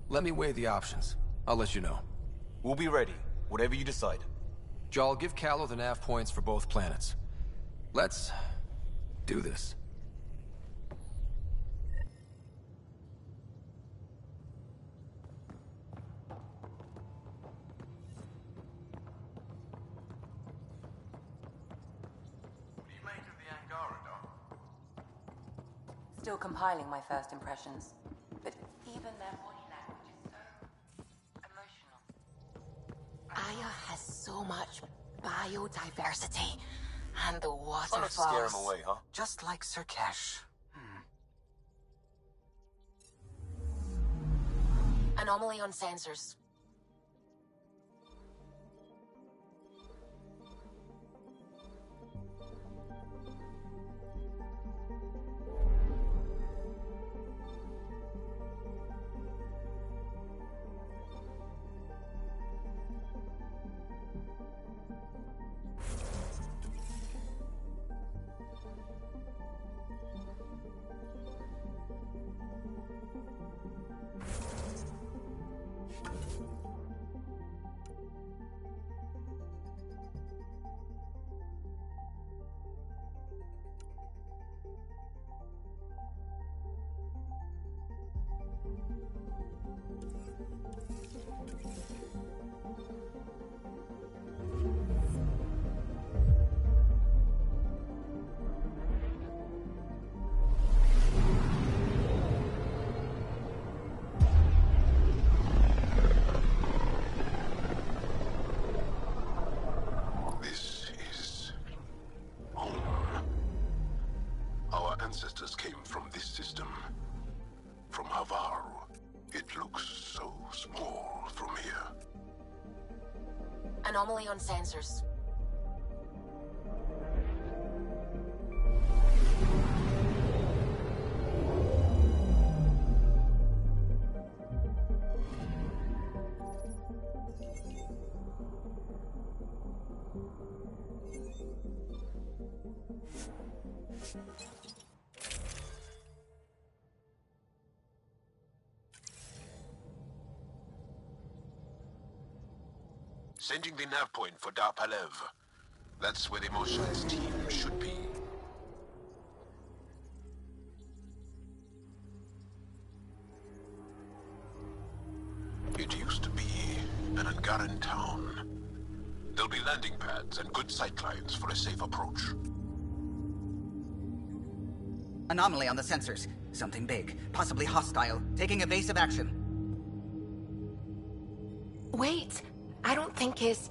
Speaker 2: Let me weigh the options. I'll let you know.
Speaker 4: We'll be ready, whatever you decide.
Speaker 2: Jaal, give Kallo the nav points for both planets. Let's do this.
Speaker 7: What do you make of the Angara, Dom?
Speaker 23: Still compiling my first impressions. But even their body language is so emotional.
Speaker 3: Aya has so much biodiversity. And the
Speaker 4: Trying to
Speaker 3: waterfalls.
Speaker 4: scare him away, huh?
Speaker 1: Just like Surkesh.
Speaker 3: Anomaly on sensors.
Speaker 21: ancestors came from this system. From Havarl. It looks so small from here.
Speaker 3: Anomaly on sensors.
Speaker 21: Sending the nav point for Dar Palev. That's where the motionless team should be. It used to be an Angaran town. There'll be landing pads and good sightlines for a safe approach.
Speaker 1: Anomaly on the sensors. Something big, possibly hostile, taking evasive action.
Speaker 3: Wait, I don't think his...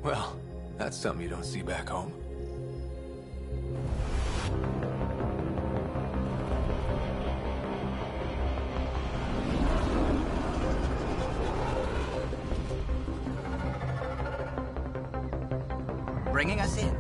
Speaker 2: Well, that's something you don't see back home.
Speaker 1: Bringing us in.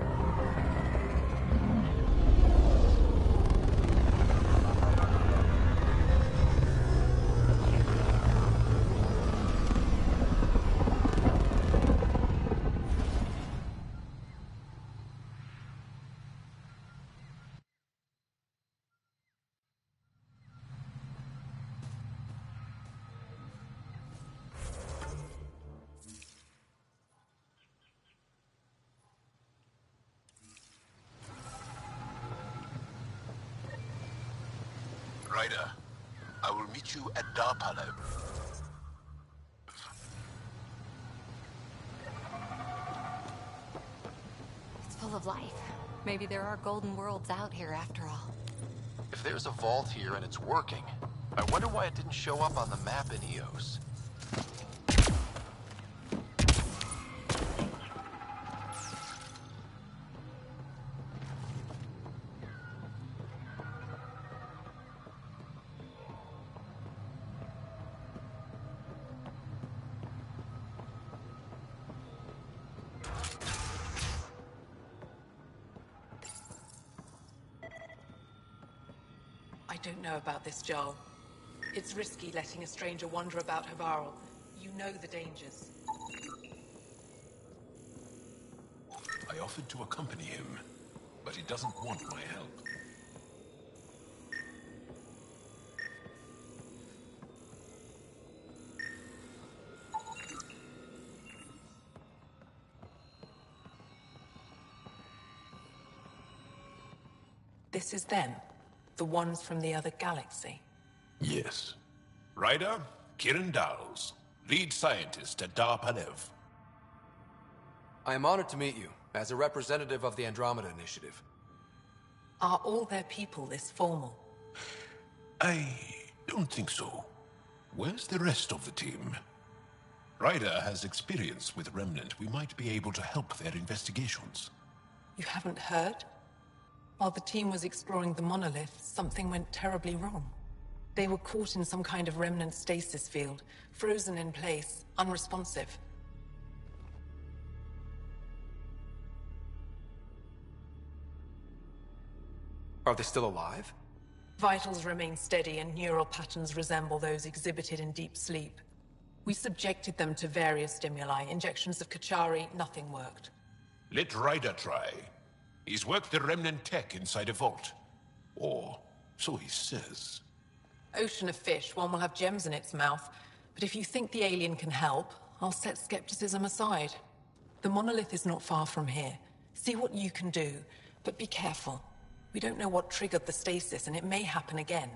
Speaker 21: Ryder, I will meet you at Dar Palev.
Speaker 13: It's full of life. Maybe there are golden worlds out here after all.
Speaker 2: If there's a vault here and it's working, I wonder why it didn't show up on the map in EOS.
Speaker 9: I don't know about this, Joel. It's risky letting a stranger wander about Havarl. You know the dangers.
Speaker 21: I offered to accompany him, but he doesn't want my help.
Speaker 9: This is them. The ones from the other galaxy.
Speaker 21: Yes. Ryder, Kiran Dowles, lead scientist at Dar Palev.
Speaker 2: I am honored to meet you, as a representative of the Andromeda Initiative.
Speaker 9: Are all their people this formal?
Speaker 21: I don't think so. Where's the rest of the team? Ryder has experience with Remnant. We might be able to help their investigations.
Speaker 9: You haven't heard? While the team was exploring the monolith, something went terribly wrong. They were caught in some kind of remnant stasis field, frozen in place, unresponsive.
Speaker 2: Are they still alive?
Speaker 9: Vitals remain steady and neural patterns resemble those exhibited in deep sleep. We subjected them to various stimuli, injections of Kachari, nothing worked.
Speaker 21: Let Ryder try. He's worked the remnant tech inside a vault. Or so he says.
Speaker 9: Ocean of fish, one will have gems in its mouth. But if you think the alien can help, I'll set skepticism aside. The monolith is not far from here. See what you can do, but be careful. We don't know what triggered the stasis, and it may happen again.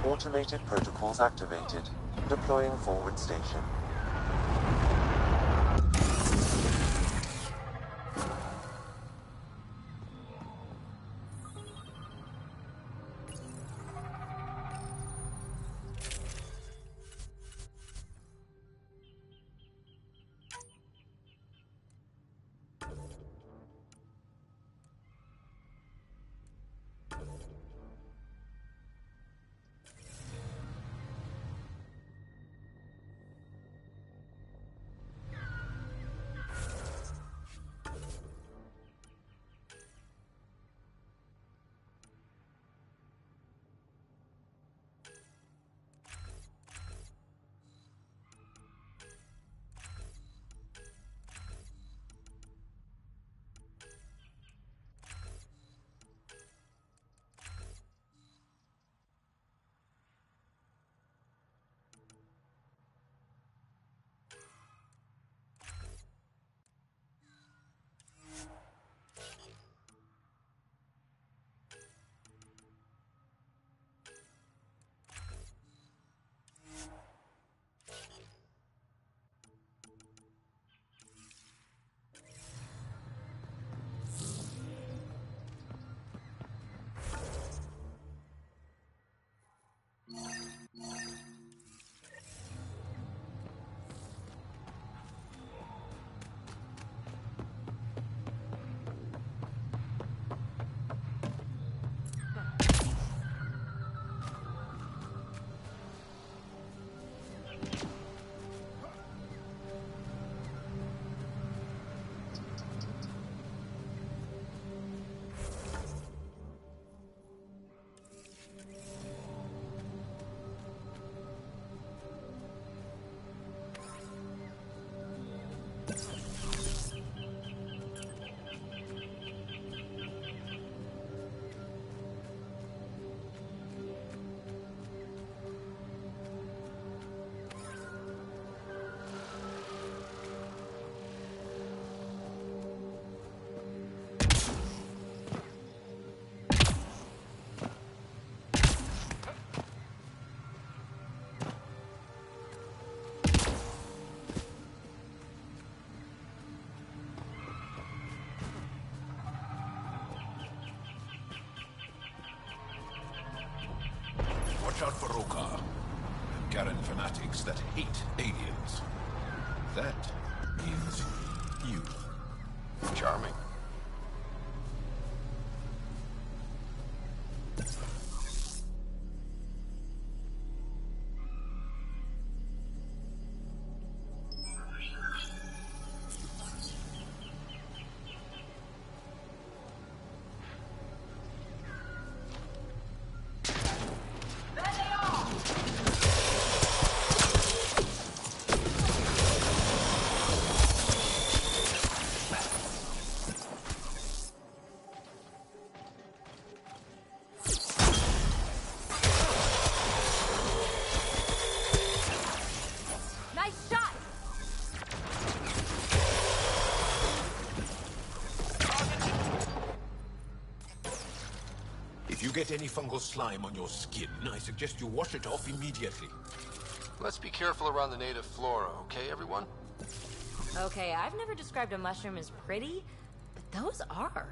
Speaker 6: Automated protocols activated. Deploying forward station.
Speaker 21: Watch out for Rokar. Garen fanatics that hate aliens. That is you.
Speaker 22: Charming.
Speaker 21: If you get any fungal slime on your skin, I suggest you wash it off immediately.
Speaker 2: Let's be careful around the native flora, okay, everyone?
Speaker 13: Okay, I've never described a mushroom as pretty, but those are.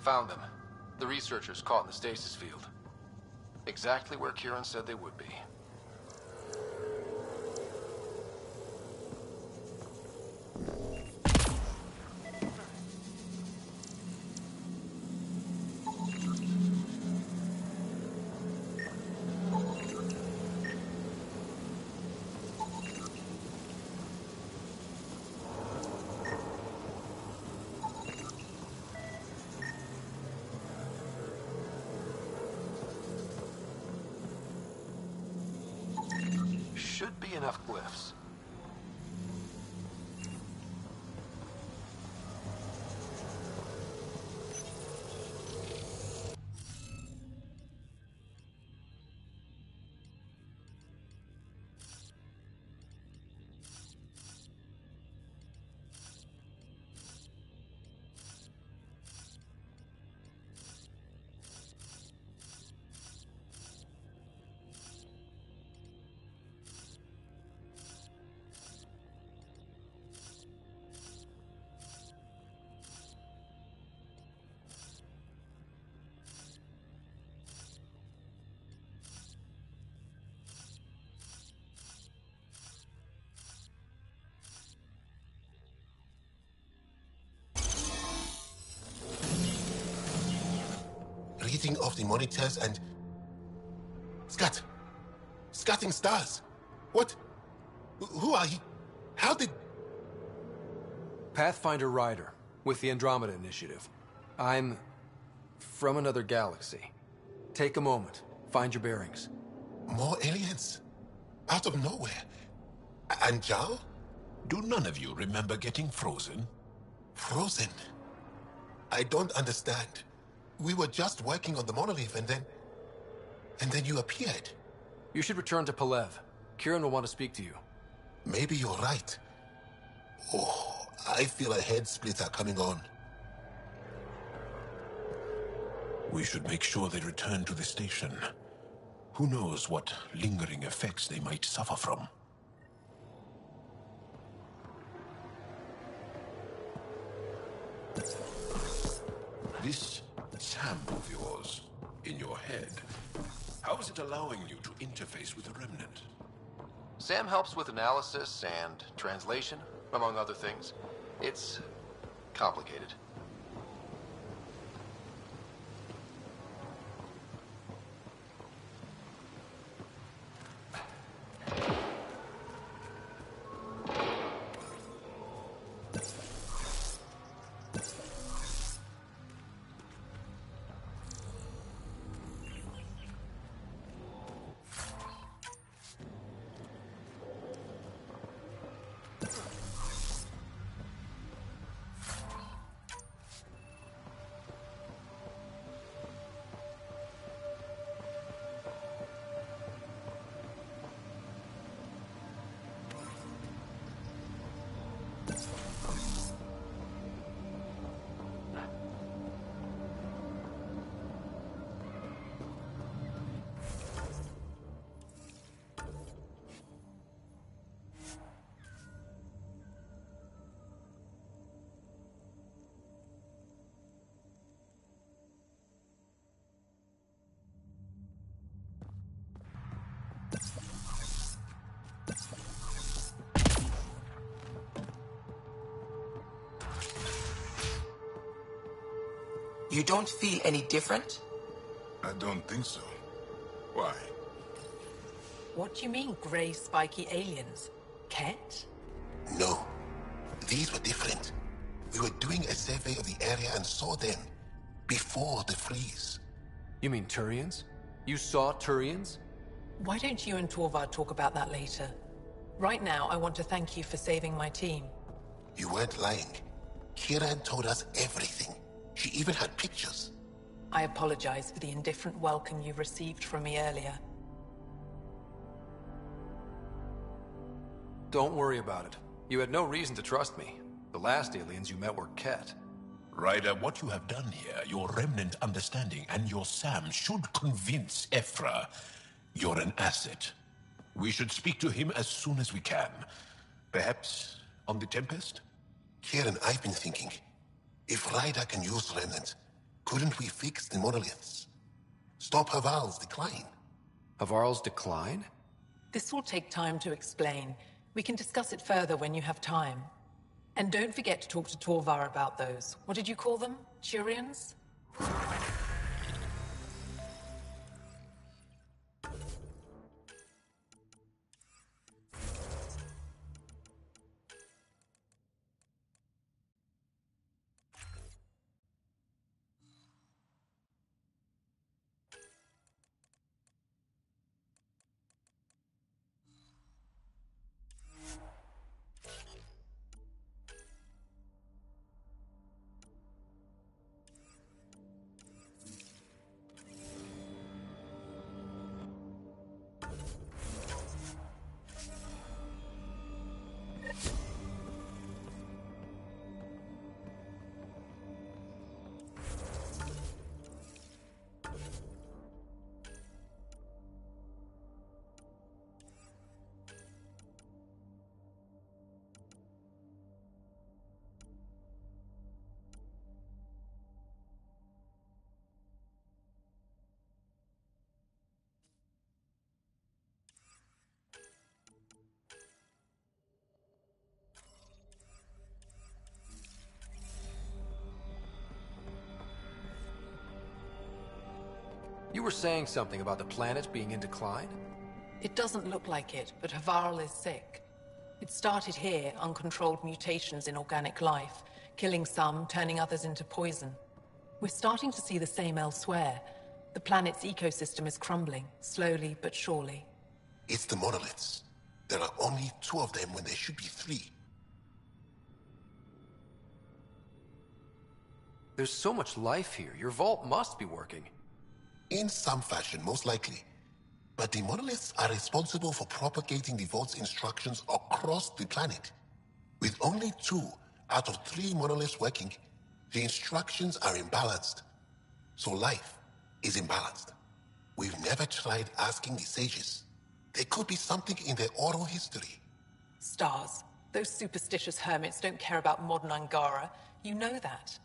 Speaker 2: Found them. The researchers caught in the stasis field. Exactly where Kieran said they would be. Should be enough glyphs.
Speaker 14: Reading off the monitors and... Scat! Scatting stars! What? Who are you? How did...
Speaker 2: Pathfinder Ryder, with the Andromeda Initiative. I'm... from another galaxy. Take a moment. Find your bearings.
Speaker 14: More aliens? Out of nowhere? And Zhao?
Speaker 21: Do none of you remember getting frozen?
Speaker 14: Frozen? I don't understand. We were just working on the monolith and then you appeared.
Speaker 2: You should return to Palev. Kieran will want to speak to you.
Speaker 14: Maybe you're right. Oh, I feel a head splitter coming on.
Speaker 21: We should make sure they return to the station. Who knows what lingering effects they might suffer from. This SAM of yours, in your head, how is it allowing you to interface with the Remnant?
Speaker 2: Sam helps with analysis and translation, among other things. It's complicated.
Speaker 9: You don't feel any different?
Speaker 5: I don't think so. Why?
Speaker 9: What do you mean, grey, spiky aliens? Ket?
Speaker 14: No. These were different. We were doing a survey of the area and saw them. Before the freeze.
Speaker 2: You mean Turians? You saw Turians?
Speaker 9: Why don't you and Torvald talk about that later? Right now, I want to thank you for saving my team.
Speaker 14: You weren't lying. Kieran told us everything. She even had pictures.
Speaker 9: I apologize for the indifferent welcome you received from me earlier.
Speaker 2: Don't worry about it. You had no reason to trust me. The last aliens you met were Ket.
Speaker 21: Ryder, what you have done here, your remnant understanding and your SAM should convince Ephra you're an asset. We should speak to him as soon as we can. Perhaps on the Tempest?
Speaker 14: Kieran, I've been thinking. If Ryder can use remnants, Couldn't we fix the monoliths? Stop Haval's decline?
Speaker 2: Havarl's decline?
Speaker 19: This will take time to explain. We can discuss it further when you have time. And don't forget to talk to Torvar about those. What did you call them? Turians?
Speaker 2: You were saying something about the planet being in decline?
Speaker 19: It doesn't look like it, but Havarl is sick. It started here, uncontrolled mutations in organic life, killing some, turning others into poison. We're starting to see the same elsewhere. The planet's ecosystem is crumbling, slowly but surely.
Speaker 14: It's the monoliths. There are only 2 of them when there should be 3.
Speaker 2: There's so much life here. Your vault must be working.
Speaker 14: In some fashion, most likely. But the monoliths are responsible for propagating the vault's instructions across the planet. With only 2 out of 3 monoliths working, the instructions are imbalanced. So life is imbalanced. We've never tried asking the sages. There could be something in their oral history.
Speaker 19: Stars. Those superstitious hermits don't care about modern Angara. You know that.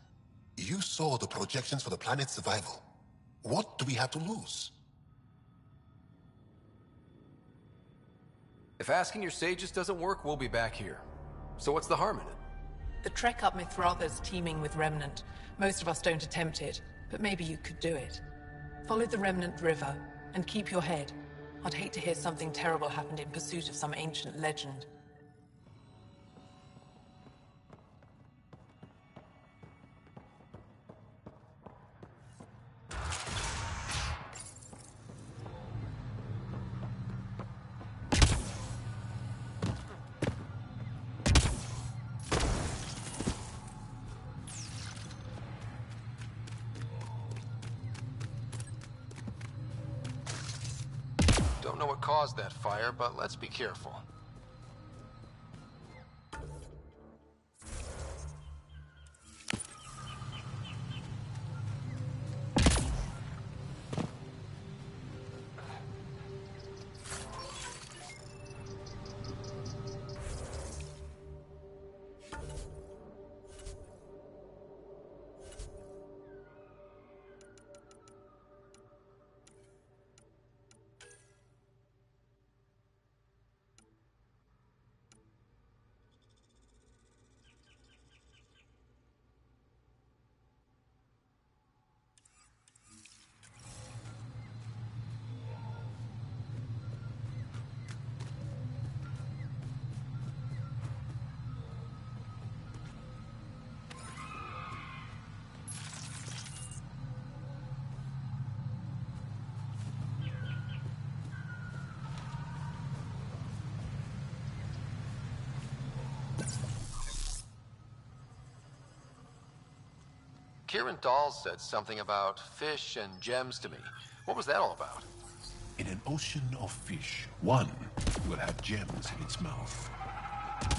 Speaker 14: You saw the projections for the planet's survival. What do we have to lose?
Speaker 2: If asking your sages doesn't work, we'll be back here. So what's the harm in it?
Speaker 19: The trek up Mithratha's teeming with Remnant. Most of us don't attempt it, but maybe you could do it. Follow the Remnant River, and keep your head. I'd hate to hear something terrible happened in pursuit of some ancient legend.
Speaker 2: Don't know what caused that fire, but let's be careful. Kieran Dahl said something about fish and gems to me. What was that all about?
Speaker 8: In an ocean of fish, one will have gems in its mouth.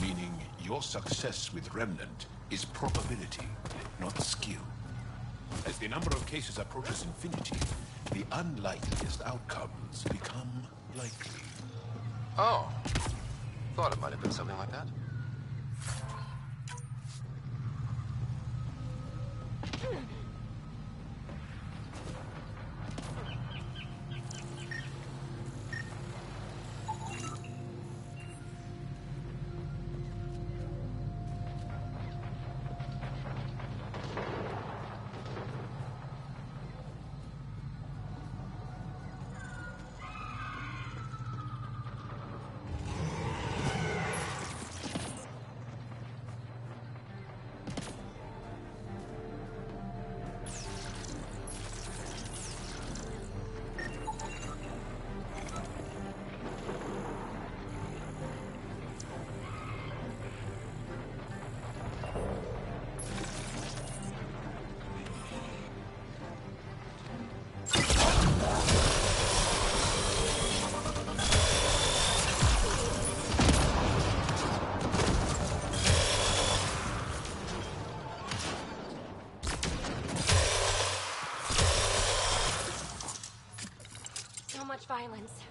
Speaker 8: Meaning your success with Remnant is probability, not skill. As the number of cases approaches infinity, the unlikeliest outcomes become likely.
Speaker 2: Oh. Thought it might have been something like that.
Speaker 3: much violence.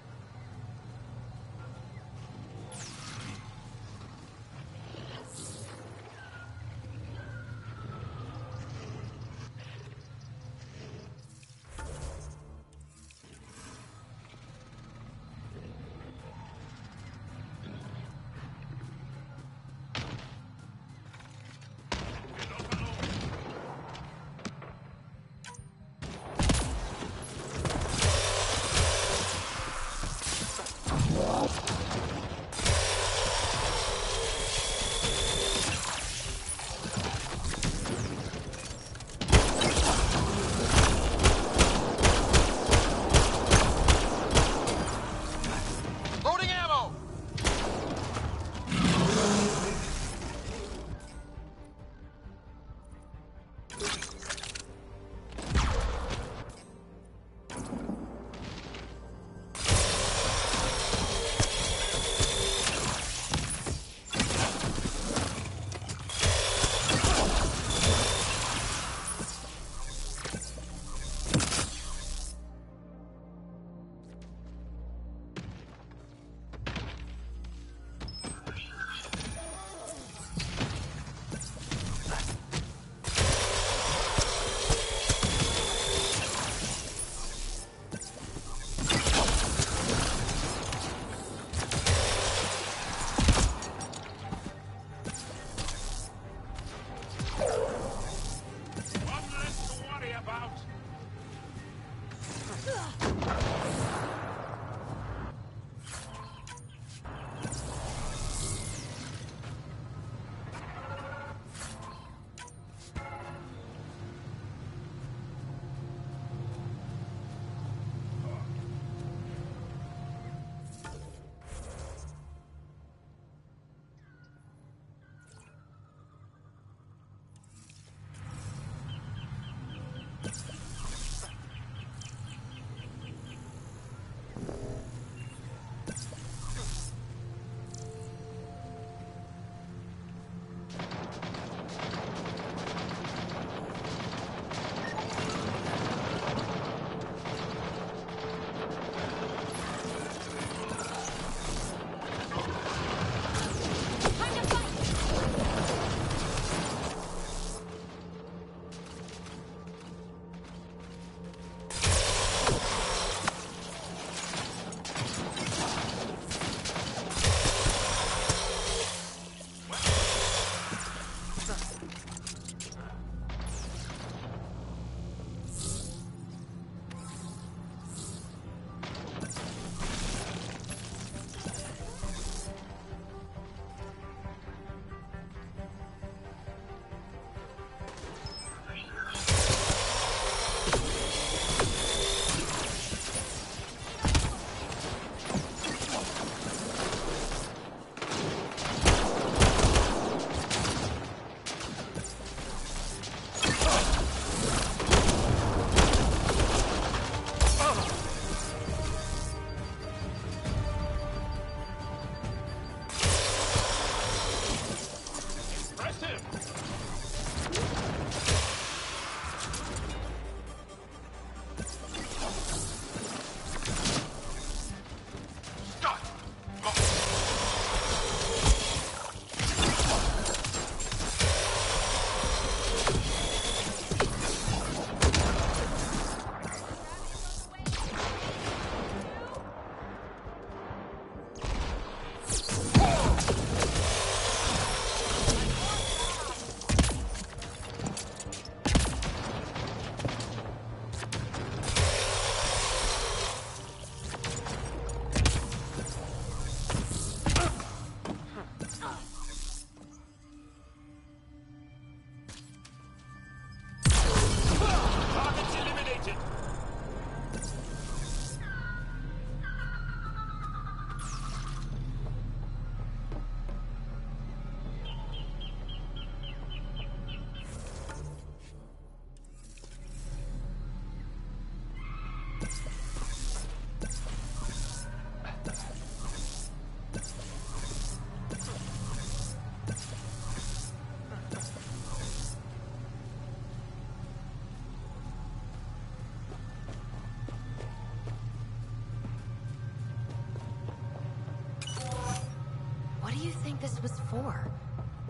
Speaker 13: this was for.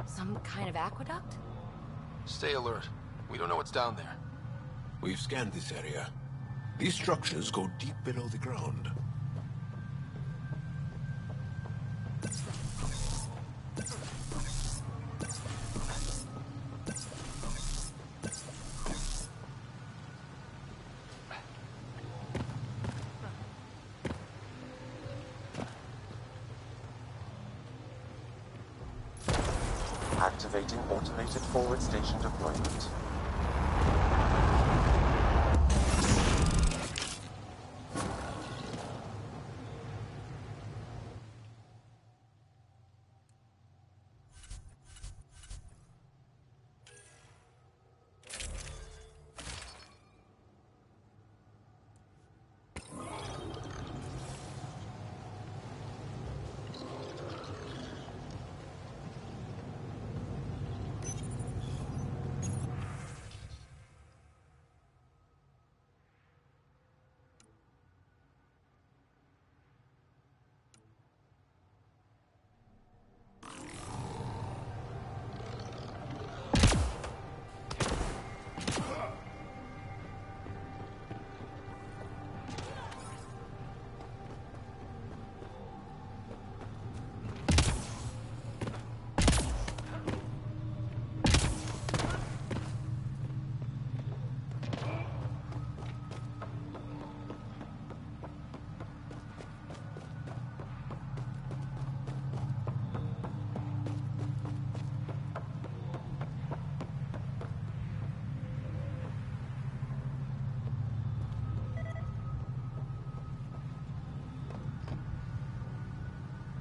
Speaker 13: Some kind of aqueduct?
Speaker 2: Stay alert. We don't know what's down there.
Speaker 8: We've scanned this area. These structures go deep below the ground.
Speaker 6: Activating automated forward station deployment.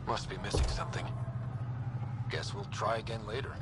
Speaker 2: Must be missing something. Guess we'll try again later.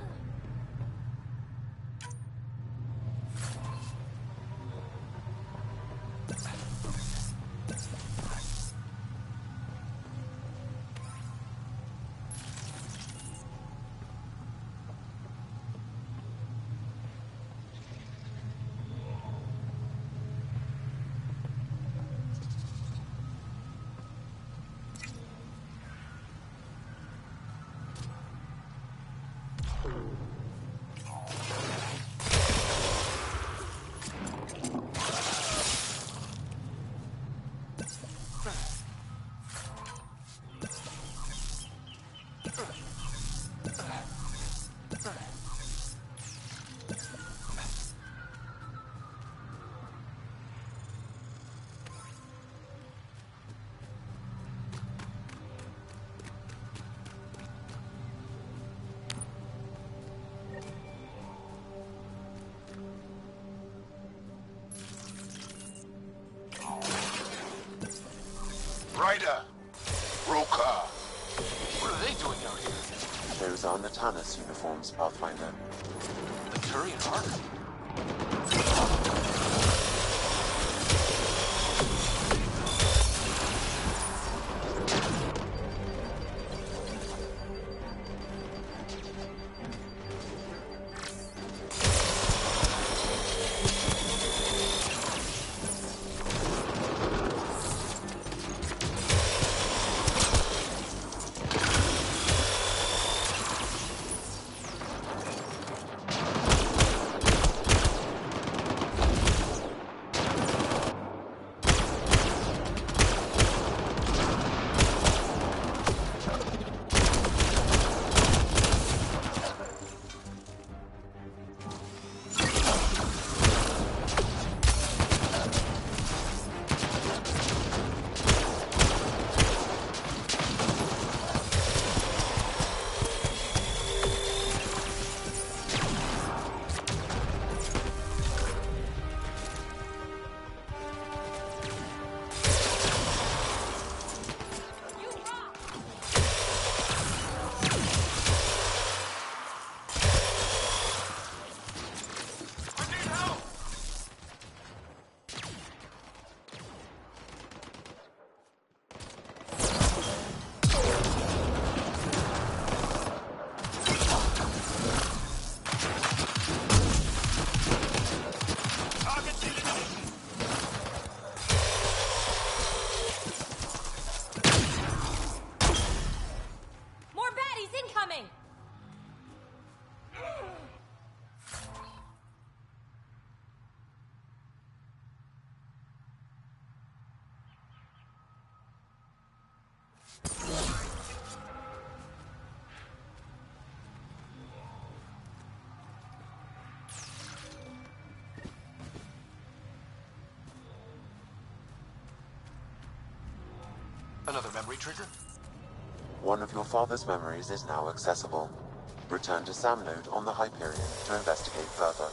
Speaker 8: Ryder! Roka!
Speaker 2: What are they doing out here?
Speaker 6: Those are Natana's uniforms, Pathfinder.
Speaker 2: The Turian Ark? Another memory trigger?
Speaker 6: One of your father's memories is now accessible. Return to Sam Node on the Hyperion to investigate further.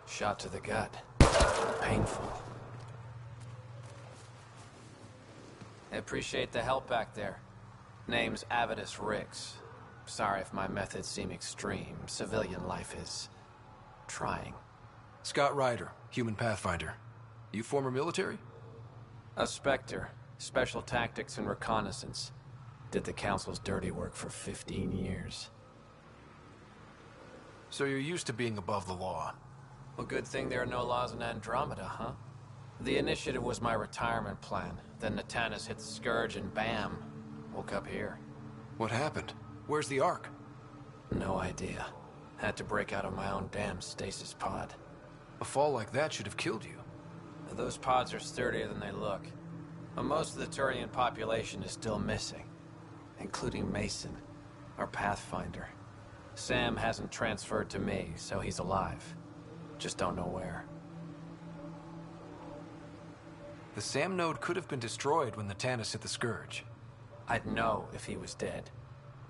Speaker 2: Shot to the gut. Painful.
Speaker 15: I appreciate the help back there. Name's Avidus Rix. Sorry if my methods seem extreme. Civilian life is trying.
Speaker 2: Scott Ryder, human pathfinder. You former military?
Speaker 15: A Spectre. Special tactics and reconnaissance. Did the Council's dirty work for 15 years.
Speaker 2: So you're used to being above the law.
Speaker 15: Well, good thing there are no laws in Andromeda, huh? The initiative was my retirement plan. Then Natanus hit the Scourge and bam, woke up here.
Speaker 2: What happened? Where's the Ark?
Speaker 15: No idea. Had to break out of my own damn stasis pod.
Speaker 2: A fall like that should have killed you.
Speaker 15: Those pods are sturdier than they look. But most of the Turian population is still missing, including Mason, our Pathfinder. Sam hasn't transferred to me, so he's alive. Just don't know where.
Speaker 2: The Sam node could have been destroyed when Natanus hit the Scourge.
Speaker 15: I'd know if he was dead.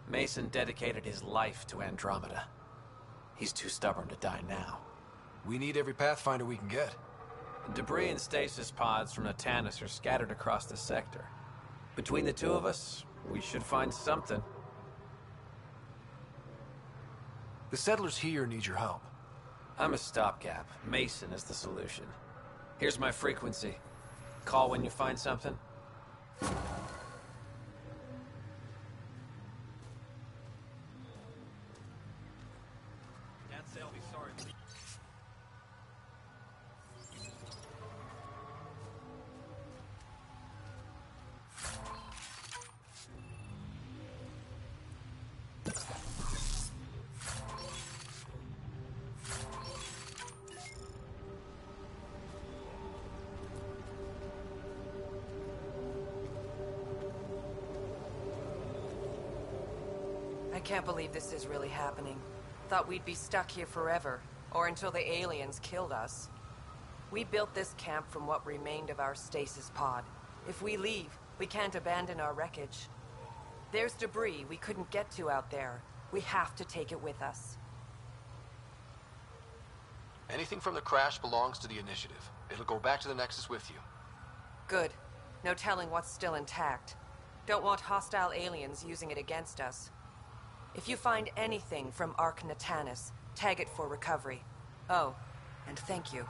Speaker 15: Mason dedicated his life to Andromeda. He's too stubborn to die now.
Speaker 2: We need every Pathfinder we can get.
Speaker 15: Debris and stasis pods from Natanus are scattered across the sector. Between the two of us, we should find something.
Speaker 2: The settlers here need your help.
Speaker 15: I'm a stopgap. Mason is the solution. Here's my frequency. Call when you find something.
Speaker 12: Can't say I'll be sorry.
Speaker 16: I can't believe this is really happening. Thought we'd be stuck here forever, or until the aliens killed us. We built this camp from what remained of our stasis pod. If we leave, we can't abandon our wreckage. There's debris we couldn't get to out there. We have to take it with us.
Speaker 2: Anything from the crash belongs to the Initiative. It'll go back to the Nexus with you.
Speaker 16: Good. No telling what's still intact. Don't want hostile aliens using it against us. If you find anything from Ark Natanus, tag it for recovery. Oh, and thank you.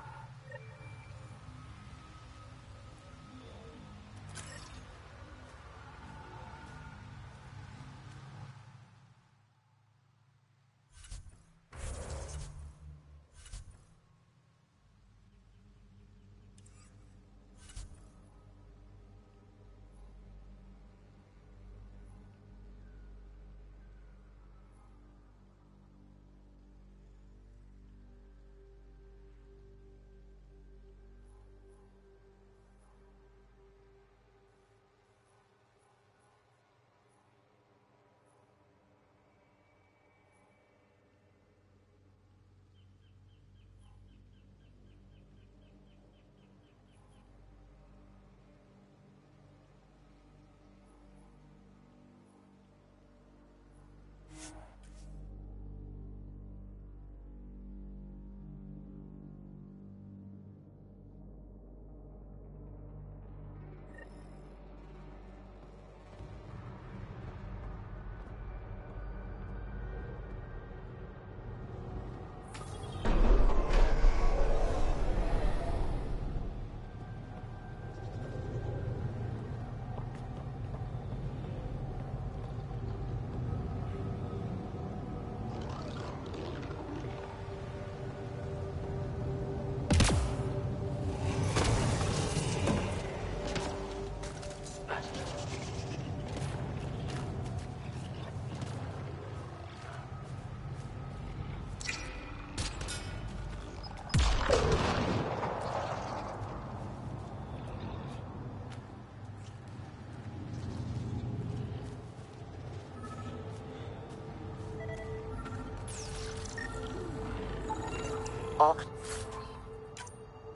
Speaker 6: Arc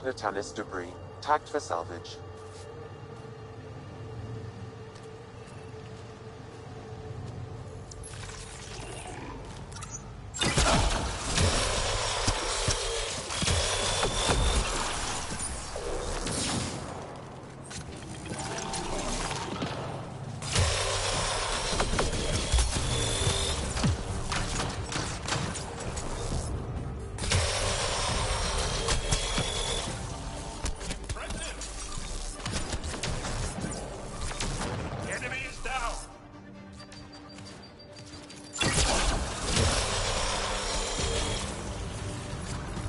Speaker 6: Natalis debris, tagged for salvage.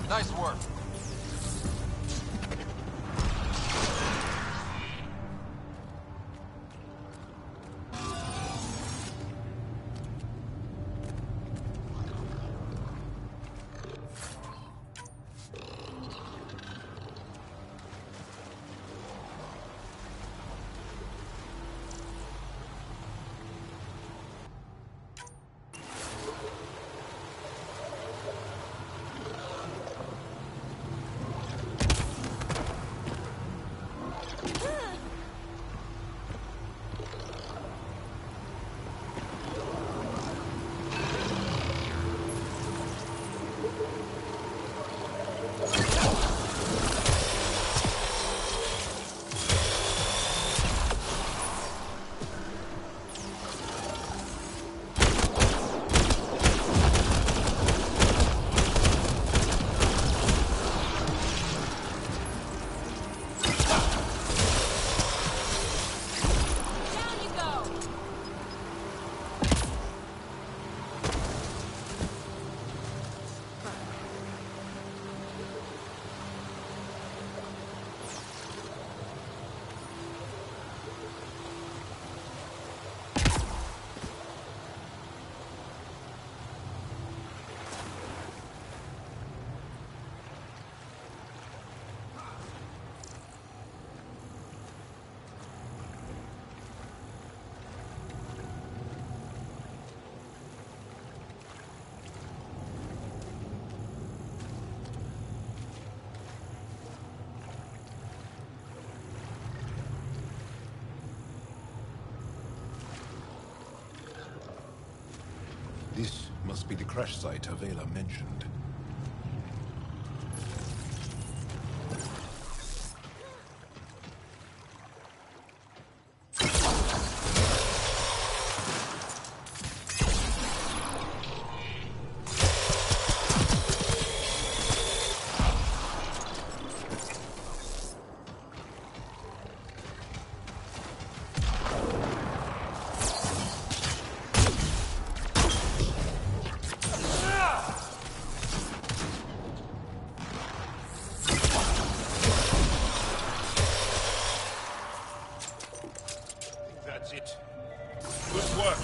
Speaker 2: Nice work.
Speaker 8: This must be the crash site Avela mentioned.
Speaker 14: That's it. Good work.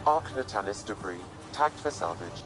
Speaker 6: Arc Natalis debris, tagged for salvage.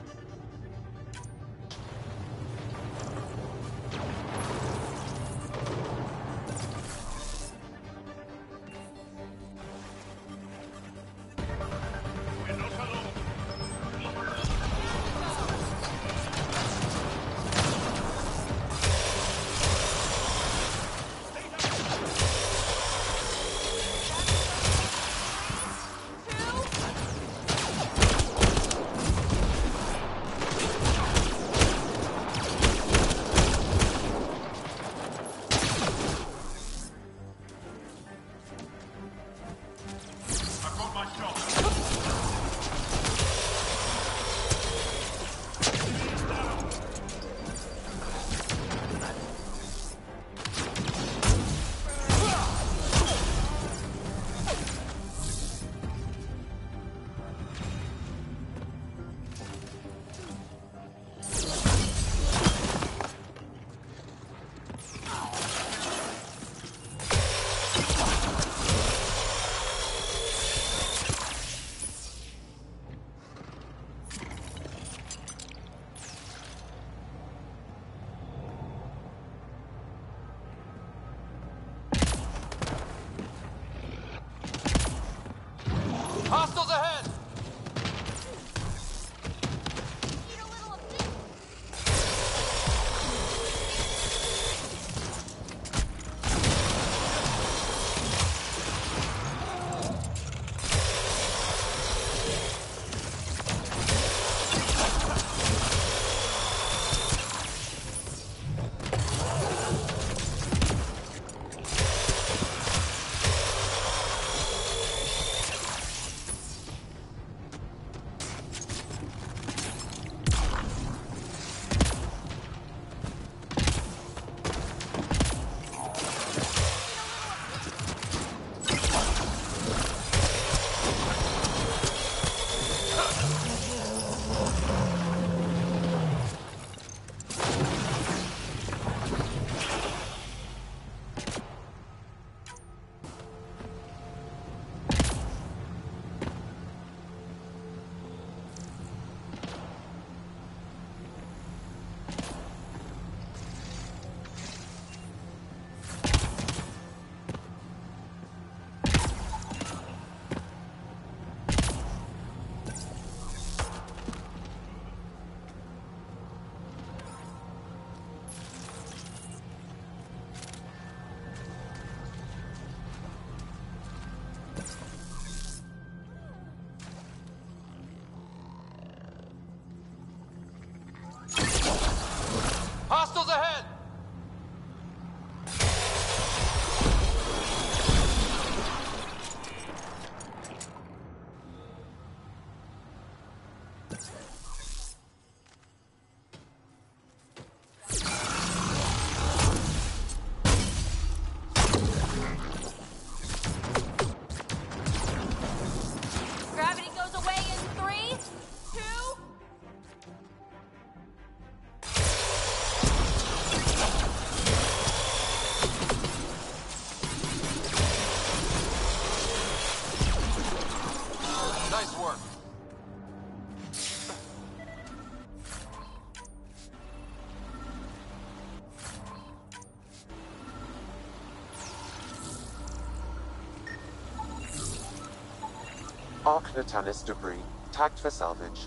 Speaker 6: Arc Natalis debris, tagged for salvage.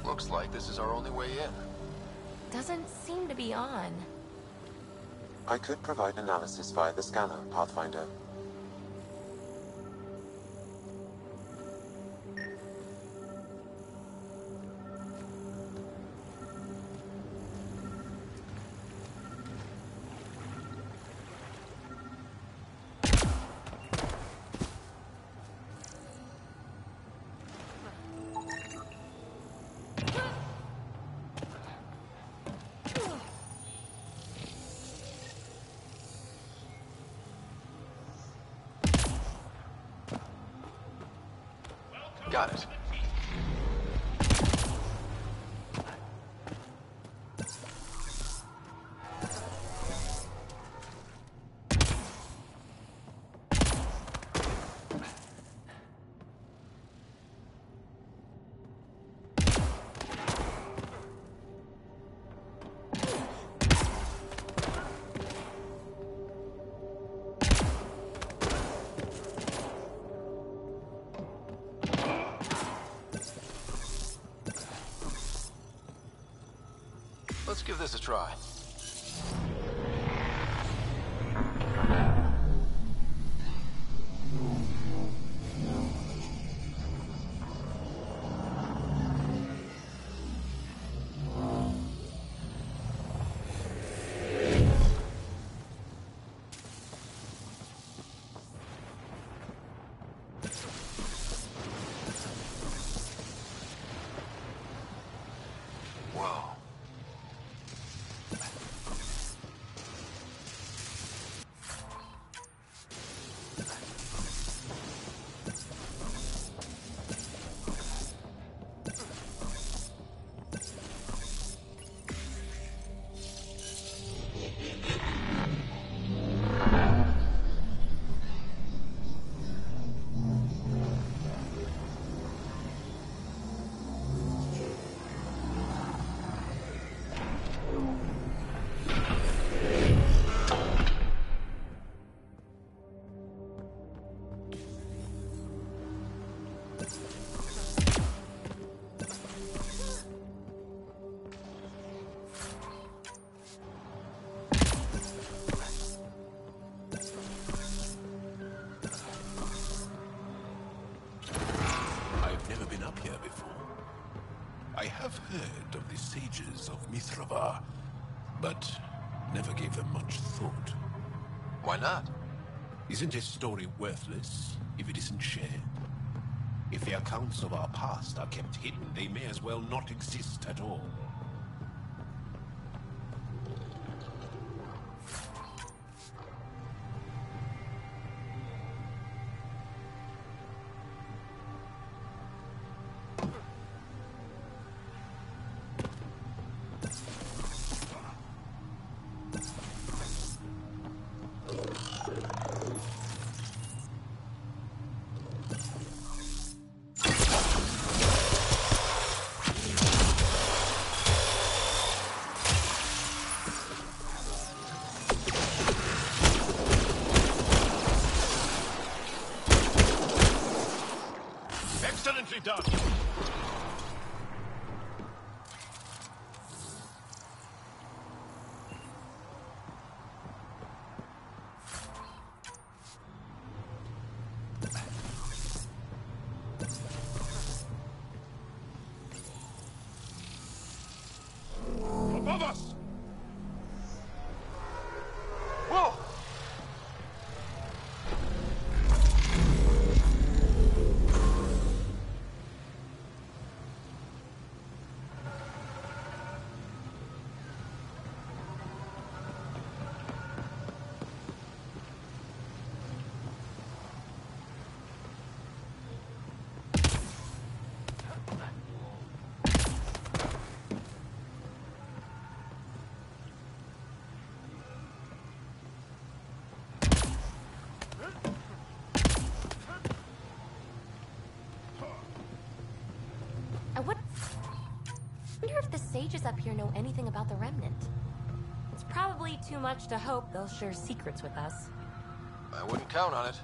Speaker 2: Looks like this is our only way in.
Speaker 3: Doesn't seem to be on.
Speaker 6: I could provide analysis via the scanner, Pathfinder.
Speaker 2: Got it. Let's give this a try. Whoa.
Speaker 8: I've never been up here before. I have heard of the sages of Mithravar, but never gave them much thought.
Speaker 2: Why not?
Speaker 8: Isn't a story worthless if it isn't shared? If the accounts of our past are kept hidden, they may as well not exist at all.
Speaker 3: I wonder if the sages up here know anything about the Remnant. It's probably too much to hope they'll share secrets with us.
Speaker 2: I wouldn't count on it.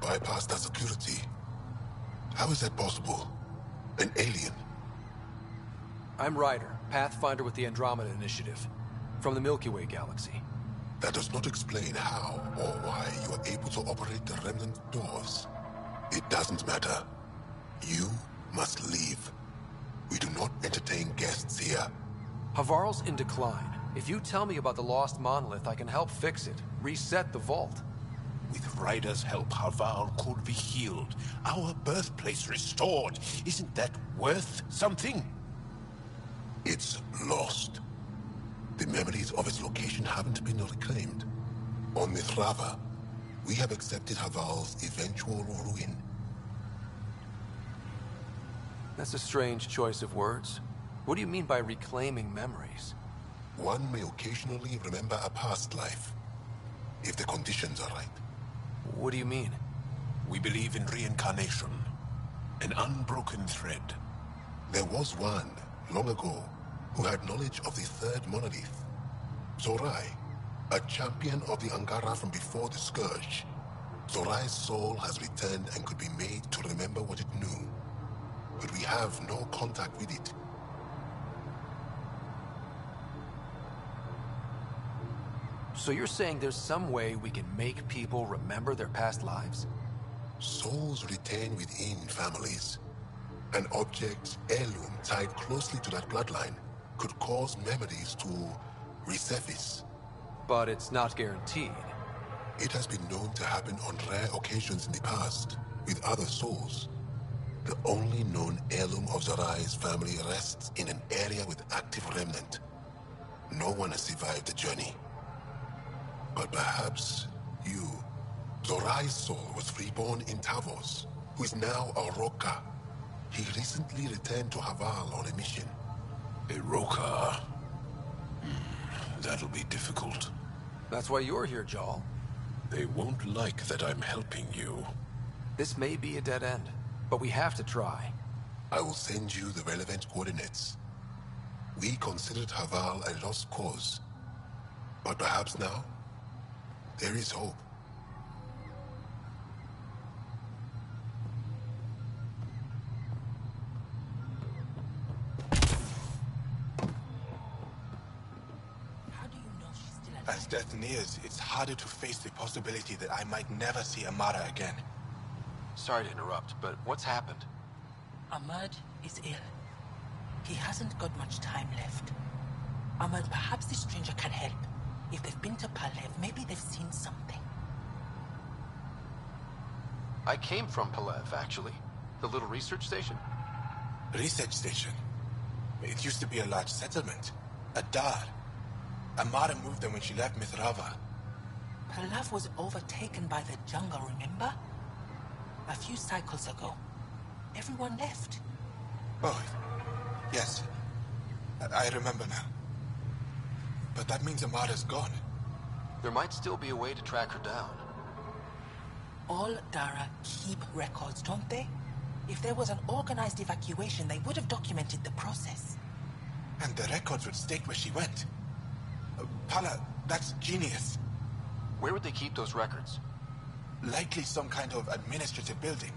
Speaker 14: Bypass that security. How is that possible? An alien?
Speaker 2: I'm Ryder, Pathfinder with the Andromeda Initiative, from the Milky Way galaxy.
Speaker 14: That does not explain how or why you are able to operate the Remnant doors. It doesn't matter. You must leave. We do not entertain guests here.
Speaker 2: Havarl's in decline. If you tell me about the lost monolith, I can help fix it, reset the vault.
Speaker 8: With Ryder's help, Havarl could be healed. Our birthplace restored. Isn't that worth something?
Speaker 14: It's lost. The memories of its location haven't been reclaimed. On Mithrava, we have accepted Havarl's eventual ruin.
Speaker 2: That's a strange choice of words. What do you mean by reclaiming memories?
Speaker 14: One may occasionally remember a past life, if the conditions are right.
Speaker 2: What do you mean?
Speaker 8: We believe in reincarnation. An unbroken thread.
Speaker 14: There was one, long ago, who had knowledge of the third monolith. Zorai, a champion of the Angara from before the Scourge. Zorai's soul has returned and could be made to remember what it knew. But we have no contact with it.
Speaker 2: So you're saying there's some way we can make people remember their past lives?
Speaker 14: Souls retain within families. An object's heirloom tied closely to that bloodline could cause memories to resurface.
Speaker 2: But it's not guaranteed.
Speaker 14: It has been known to happen on rare occasions in the past, with other souls. The only known heirloom of Zorai's family rests in an area with active remnant. No one has survived the journey. But perhaps you. Zorai's soul was reborn in Tavos, who is now a Roka. He recently returned to Havarl on a mission.
Speaker 8: A Roka? That'll be difficult.
Speaker 2: That's why you're here, Jaal.
Speaker 8: They won't like that I'm helping you.
Speaker 2: This may be a dead end, but we have to try.
Speaker 14: I will send you the relevant coordinates. We considered Havarl a lost cause. But perhaps now, there is hope.
Speaker 7: As death nears, it's harder to face the possibility that I might never see Amara again.
Speaker 2: Sorry to interrupt, but what's happened?
Speaker 9: Ahmad is ill. He hasn't got much time left. Ahmad, perhaps this stranger can help. If they've been to Palev, maybe they've seen something.
Speaker 2: I came from Palev, actually. The little research station.
Speaker 7: Research station? It used to be a large settlement. A dar. Amara moved there when she left Mithrava.
Speaker 9: Palev was overtaken by the jungle, remember? A few cycles ago. Everyone left.
Speaker 7: Oh, yes. I remember now. But that means Amara's gone.
Speaker 2: There might still be a way to track her down.
Speaker 9: All Dara keep records, don't they? If there was an organized evacuation, they would have documented the process.
Speaker 7: And the records would state where she went. Pala, that's genius.
Speaker 2: Where would they keep those records?
Speaker 7: Likely some kind of administrative building.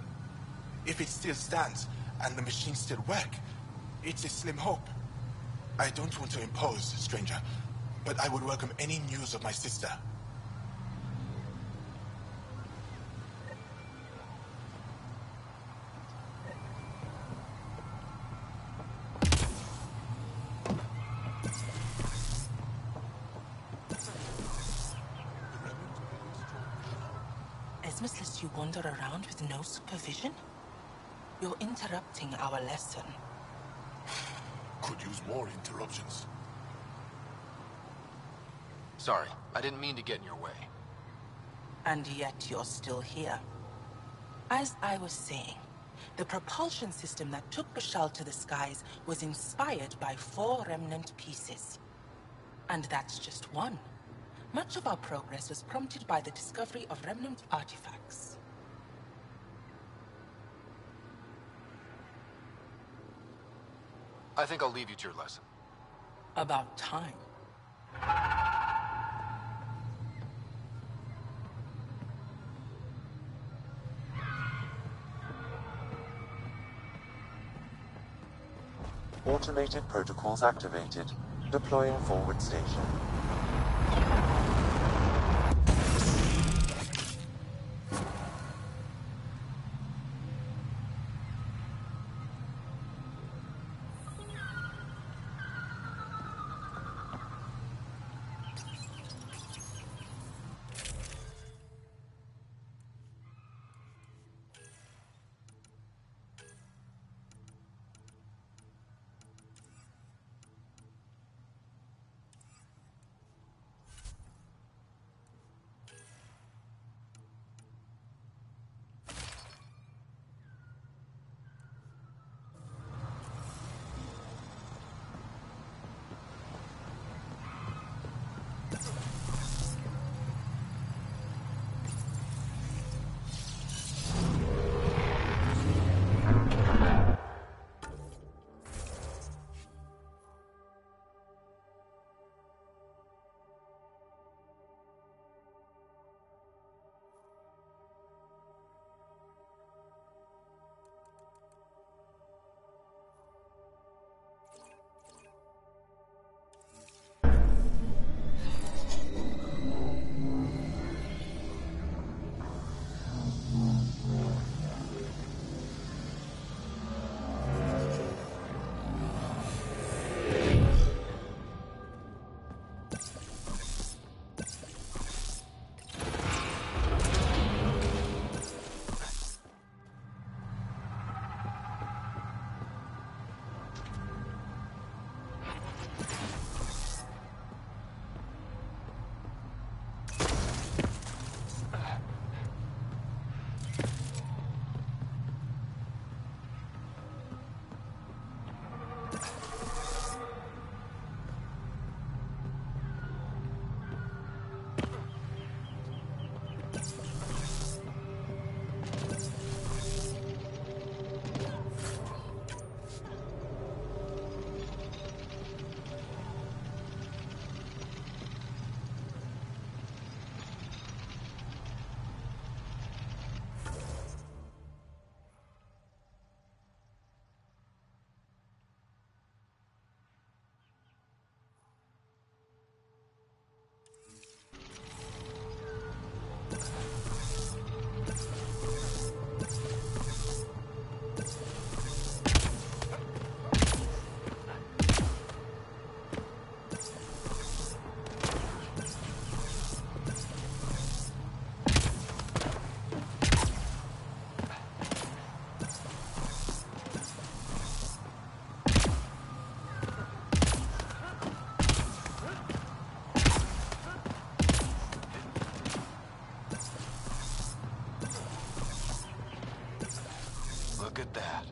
Speaker 7: If it still stands, and the machines still work, it's a slim hope. I don't want to impose, stranger, but I would welcome any news of my sister.
Speaker 9: Esmus lets you wander around with no supervision? You're interrupting our lesson.
Speaker 8: Could use more interruptions.
Speaker 2: Sorry, I didn't mean to get in your way.
Speaker 9: And yet you're still here. As I was saying, the propulsion system that took Bashal to the skies was inspired by 4 remnant pieces. And that's just one. Much of our progress was prompted by the discovery of remnant artifacts.
Speaker 2: I think I'll leave you to your lesson.
Speaker 9: About time.
Speaker 6: Automated protocols activated. Deploying forward station.
Speaker 2: Look at that.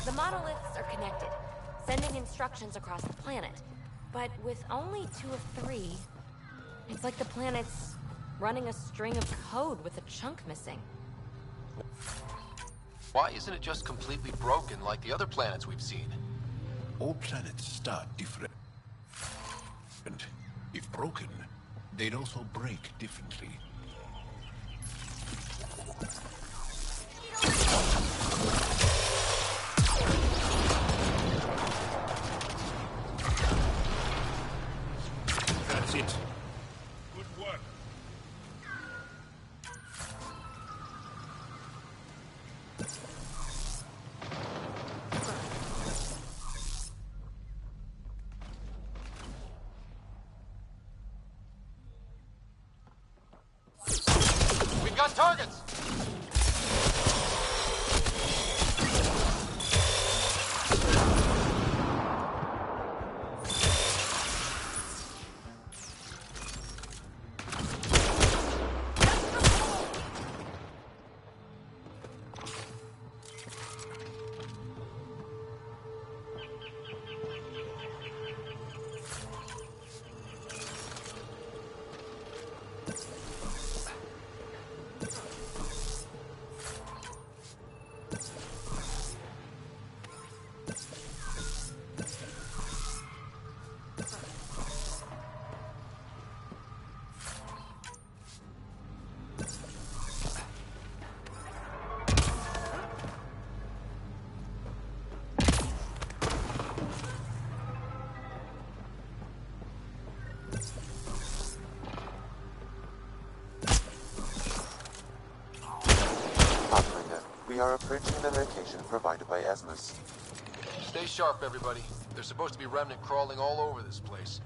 Speaker 3: The monoliths are connected, sending instructions across the planet. But with only 2 of 3, it's like the planet's running a string of code with a chunk missing.
Speaker 2: Why isn't it just completely broken like the other planets we've seen?
Speaker 8: All planets start different. And if broken, they'd also break differently. That's it.
Speaker 5: Good work.
Speaker 2: We've got targets!
Speaker 6: We are approaching the location provided by Asmus.
Speaker 2: Stay sharp, everybody. There's supposed to be remnant crawling all over this place.